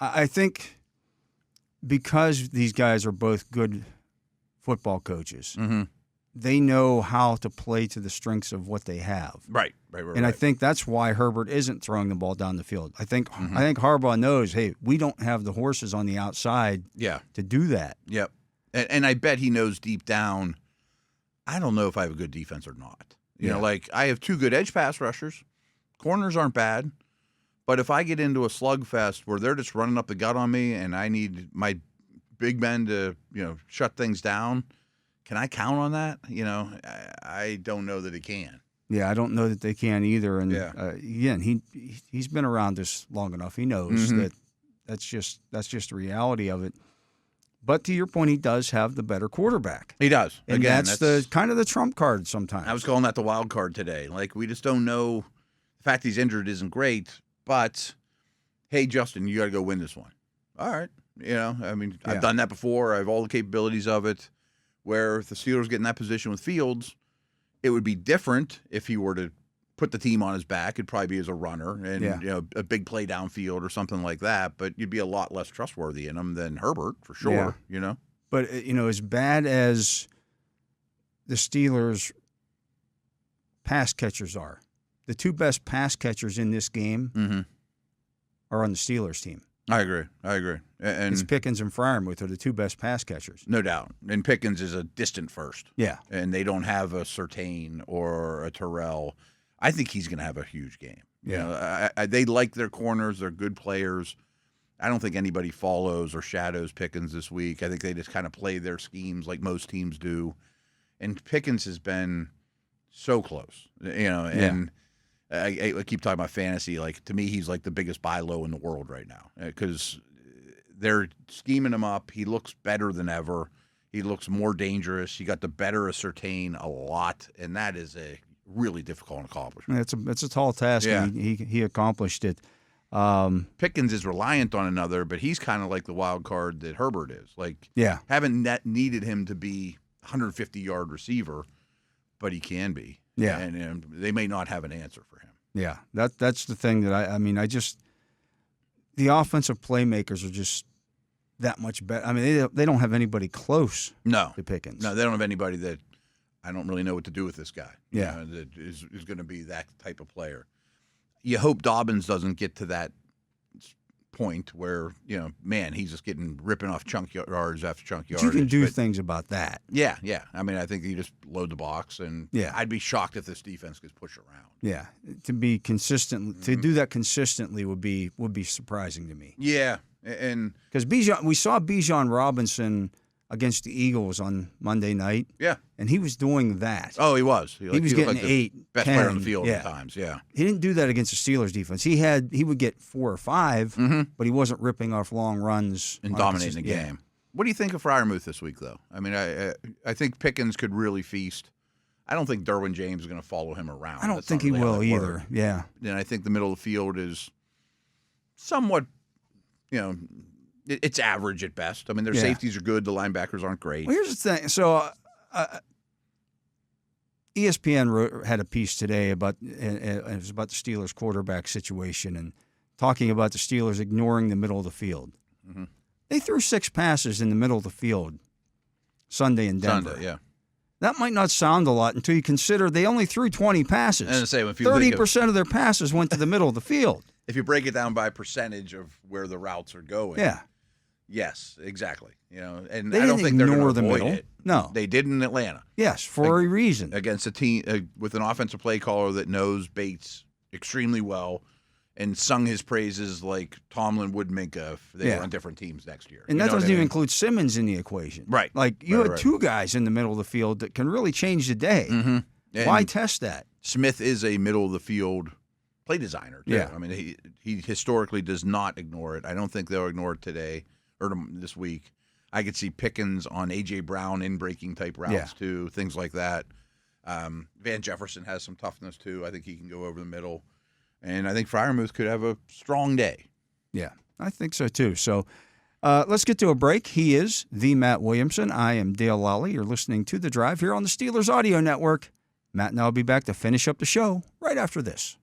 I think because these guys are both good football coaches, they know how to play to the strengths of what they have. Right. And I think that's why Herbert isn't throwing the ball down the field. I think Harbaugh knows, hey, we don't have the horses on the outside to do that. Yep. And I bet he knows deep down, I don't know if I have a good defense or not. Like I have 2 good edge pass rushers. Corners aren't bad. But if I get into a slugfest where they're just running up the gut on me and I need my big men to, shut things down, can I count on that? I don't know that he can. Yeah, I don't know that they can either. And again, he's been around this long enough. He knows that that's just the reality of it. But to your point, he does have the better quarterback. He does. And again, that's the kind of the trump card sometimes. I was calling that the wild card today. Like, we just don't know. The fact he's injured isn't great, but, hey, Justin, you got to go win this one. All right. I've done that before. I have all the capabilities of it. Where if the Steelers get in that position with Fields, it would be different if he were to put the team on his back. It'd probably be as a runner and a big play downfield or something like that. But you'd be a lot less trustworthy in him than Herbert for sure. But as bad as the Steelers' pass catchers are, the 2 best pass catchers in this game are on the Steelers team. I agree. And it's Pickens and Freiermuth are the 2 best pass catchers. No doubt. And Pickens is a distant first. Yeah. And they don't have a Surtain or a Terrell. I think he's going to have a huge game. Yeah. They like their corners. They're good players. I don't think anybody follows or shadows Pickens this week. I think they just kind of play their schemes like most teams do. And Pickens has been so close, and I keep talking about fantasy. Like, to me, he's like the biggest buy low in the world right now because they're scheming him up. He looks better than ever. He looks more dangerous. He got the better of Surtain a lot, and that is a really difficult accomplishment. It's a tall task, and he accomplished it. Pickens is reliant on another, but he's kind of like the wild card that Herbert is. Like, haven't needed him to be 150-yard receiver, but he can be. Yeah, and they may not have an answer for him. Yeah, that's the thing that the offensive playmakers are just that much better. I mean, they don't have anybody close to Pickens. No, they don't have anybody that I don't really know what to do with this guy. Yeah, that is going to be that type of player. You hope Dobbins doesn't get to that point where, he's just ripping off chunk yards after chunk yards. You can do things about that. Yeah. I mean, I think you just load the box, and I'd be shocked if this defense gets pushed around. Yeah, to be consistent, to do that consistently would be surprising to me. Yeah, and because we saw Bijan Robinson against the Eagles on Monday night. Yeah. And he was doing that. Oh, he was. He was getting like 8, best 10, player on the field at times. Yeah. He didn't do that against the Steelers defense. He would get 4 or 5, but he wasn't ripping off long runs and dominating the game. What do you think of Freiermuth this week, though? I mean, I think Pickens could really feast. I don't think Derwin James is going to follow him around. I don't think he will either. Yeah. And I think the middle of the field is somewhat, it's average at best. I mean, their safeties are good. The linebackers aren't great. Well, here's the thing. So ESPN had a piece today about it was about the Steelers quarterback situation and talking about the Steelers ignoring the middle of the field. Mm-hmm. They threw 6 passes in the middle of the field Sunday in Denver. Sunday, yeah. That might not sound a lot until you consider they only threw 20 passes. And say, if 30% of their passes went to the middle of the field. If you break it down by percentage of where the routes are going. Yeah. Yes, exactly. And they I don't think they're going to the avoid middle. it. No. They did in Atlanta. Yes, for a reason. Against a team with an offensive play caller that knows Bates extremely well and sung his praises like Tomlin would make if they were on different teams next year. And that doesn't even include Simmons in the equation. Right. Like, you had 2 guys in the middle of the field that can really change the day. Mm-hmm. Why test that? Smith is a middle-of-the-field play designer, too. Yeah. I mean, he historically does not ignore it. I don't think they'll ignore it today or this week. I could see Pickens on A.J. Brown in-breaking type routes, too, things like that. Van Jefferson has some toughness, too. I think he can go over the middle. And I think Freiermuth could have a strong day. Yeah, I think so, too. So let's get to a break. He is the Matt Williamson. I am Dale Lolley. You're listening to The Drive here on the Steelers Audio Network. Matt and I will be back to finish up the show right after this.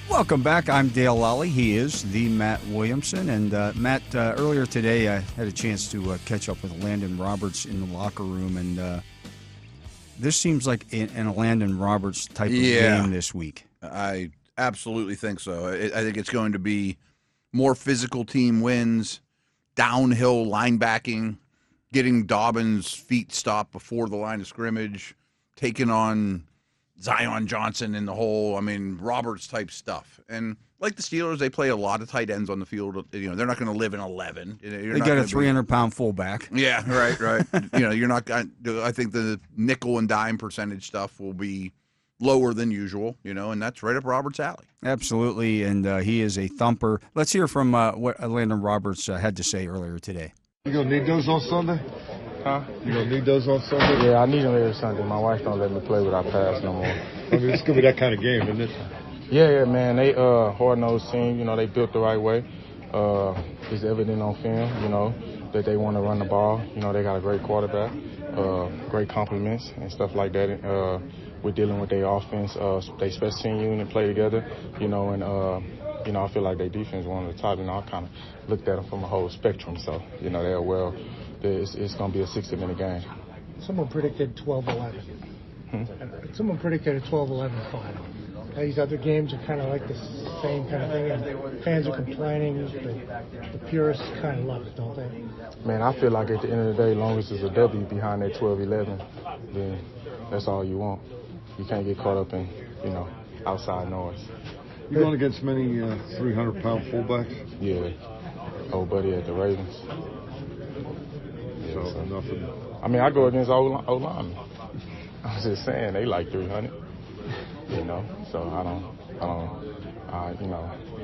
Welcome back. I'm Dale Lolley. He is the Matt Williamson. And Matt, earlier today I had a chance to catch up with Landon Roberts in the locker room, and this seems like a Landon Roberts type of game this week. I absolutely think so. I think it's going to be more physical team wins, downhill linebacking, getting Dobbins' feet stopped before the line of scrimmage, taking on Zion Johnson in the hole. I mean, Roberts-type stuff. And like the Steelers, they play a lot of tight ends on the field. They're not going to live in 11. They got a 300-pound fullback. Yeah, right. You're not. I think the nickel and dime percentage stuff will be lower than usual. And that's right up Roberts' alley. Absolutely, and he is a thumper. Let's hear from what Landon Roberts had to say earlier today. You gonna need those on Sunday? Huh? You gonna need those on Sunday? Yeah, I need them every Sunday. My wife don't let me play without pass no more. I mean, it's gonna be that kind of game, isn't it? Yeah, man. They hard-nosed team. They built the right way. It's evident on film, that they want to run the ball. They got a great quarterback, great compliments and stuff like that. We're dealing with their offense. They special team unit play together, and I feel like their defense is one of the top. I kind of looked at them from a whole spectrum. So, they're well. It's going to be a 60-minute game. Someone predicted 12-11. Someone predicted a 12-11 final. These other games are kind of like the same kind of thing, and fans are complaining. The purists kind of love it, don't they? Man, I feel like at the end of the day, as long as there's a W behind that 12-11, then that's all you want. You can't get caught up in, outside noise. You going against many 300-pound fullbacks? Yeah. Old buddy at the Ravens. Yeah, so nothing. I mean, I go against O-linemen. I was just saying, they like 300. So I don't.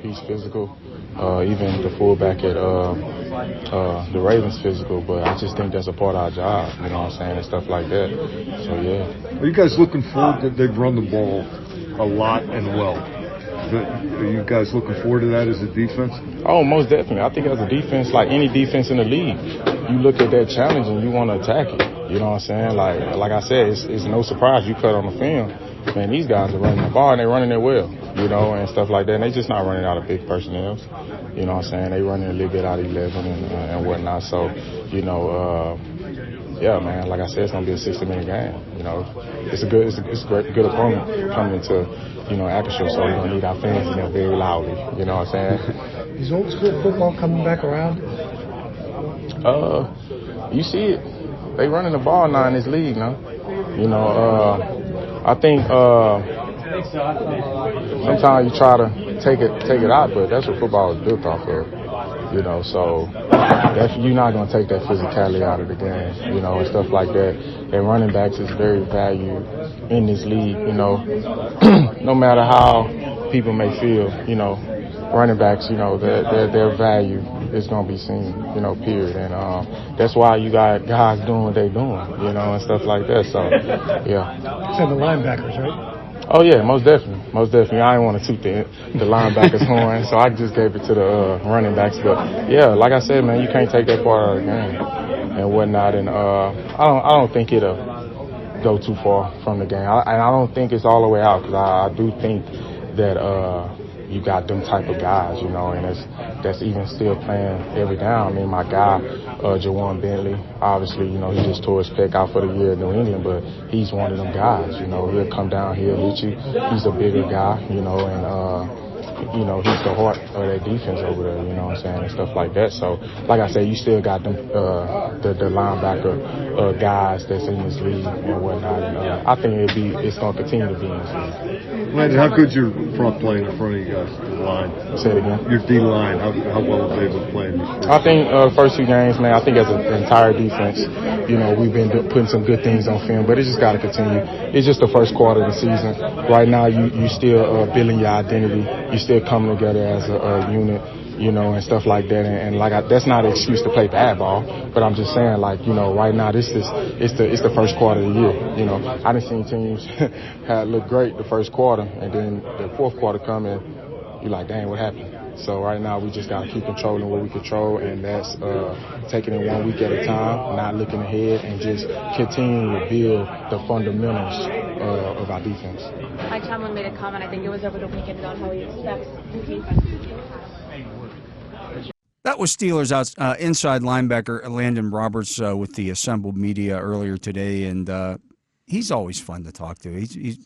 He's physical. Even the fullback at the Ravens physical, but I just think that's a part of our job. You know what I'm saying, and stuff like that. So yeah. Are you guys looking forward that they've run the ball a lot and well? Are you guys looking forward to that as a defense? Oh, most definitely. I think as a defense, like any defense in the league, you look at that challenge and you want to attack it. You know what I'm saying? Like I said, it's no surprise you cut on the film. Man, these guys are running the ball and they're running it well, and stuff like that. And they're just not running out of big personnel. You know what I'm saying? They running a little bit out of 11 and whatnot. So, yeah, man, like I said, it's going to be a 60-minute game. It's a good opponent coming into, Acrisure, so we're going to need our fans in there very loudly. You know what I'm saying? Is old school football coming back around? You see it. They running the ball now in this league, no? I think sometimes you try to take it out, but that's what football is built off of. You know, so you're not going to take that physicality out of the game, you know, and stuff like that. And running backs is very valued in this league, you know. No matter how people may feel, you know, running backs, you know, their value is going to be seen, you know, period. And that's why you got guys doing what they're doing, you know, and stuff like that. So, yeah. So the linebackers, right? Oh, yeah, most definitely. Most definitely. I didn't want to toot the linebackers' horn, so I just gave it to the running backs. But, yeah, like I said, man, you can't take that part out of the game and whatnot. And I don't think it'll go too far from the game. And I don't think it's all the way out because I do think that you got them type of guys, you know, and that's even still playing every down. I mean, my guy, Jawan Bentley, obviously, you know, he just tore his pec out for the year in New England, but he's one of them guys, you know, he'll come down, he'll hit you. He's a bigger guy, you know, and, you know, he's the heart of that defense over there, you know what I'm saying, and stuff like that. So, like I said, you still got them, the linebacker guys that's in this league and whatnot. And I think it's going to continue to be in this league. Landon, how good's your front playing in front of you guys, the line? Say it again. Your D-line, how well was they able to play in this first? I think first two games, man, I think as an entire defense, you know, we've been putting some good things on film, but it just got to continue. It's just the first quarter of the season. Right now, you still building your identity. You still coming together as a unit, you know, and stuff like that. And that's not an excuse to play bad ball, but I'm just saying, like, you know, right now it's the first quarter of the year. You know, I done seen teams look great the first quarter, and then the fourth quarter come in, you're like, dang, what happened? So right now we just got to keep controlling what we control, and that's taking it 1 week at a time, not looking ahead, and just continuing to build the fundamentals of our defense. Mike Tomlin made a comment, I think it was over the weekend, about how he expects the defense. That was Steelers inside linebacker Landon Roberts with the assembled media earlier today, and he's always fun to talk to. He's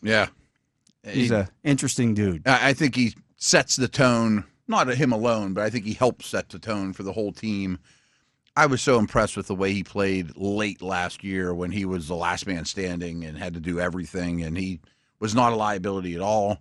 an interesting dude. I think he sets the tone. Not him alone, but I think he helped set the tone for the whole team. I was so impressed with the way he played late last year when he was the last man standing and had to do everything, and he was not a liability at all.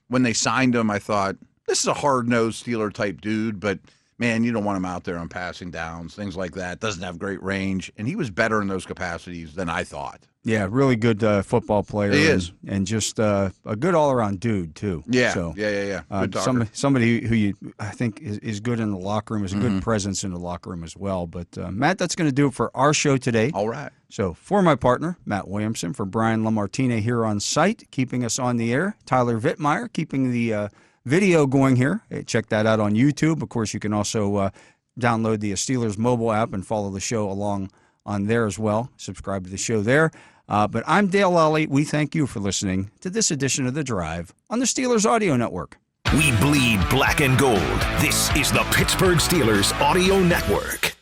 When they signed him, I thought, this is a hard-nosed Steeler-type dude, but, man, you don't want him out there on passing downs, things like that. Doesn't have great range, and he was better in those capacities than I thought. Yeah, really good football player. He is. And just a good all-around dude, too. Yeah, so, yeah. Good talker. Somebody who I think is good in the locker room, is a good presence in the locker room as well. But, Matt, that's going to do it for our show today. All right. So, for my partner, Matt Williamson, for Brian LaMartine here on site, keeping us on the air, Tyler Vittmeyer, keeping the video going here. Hey, check that out on YouTube. Of course, you can also download the Steelers mobile app and follow the show along on there as well. Subscribe to the show there. But I'm Dale Lolley. We thank you for listening to this edition of The Drive on the Steelers Audio Network. We bleed black and gold. This is the Pittsburgh Steelers Audio Network.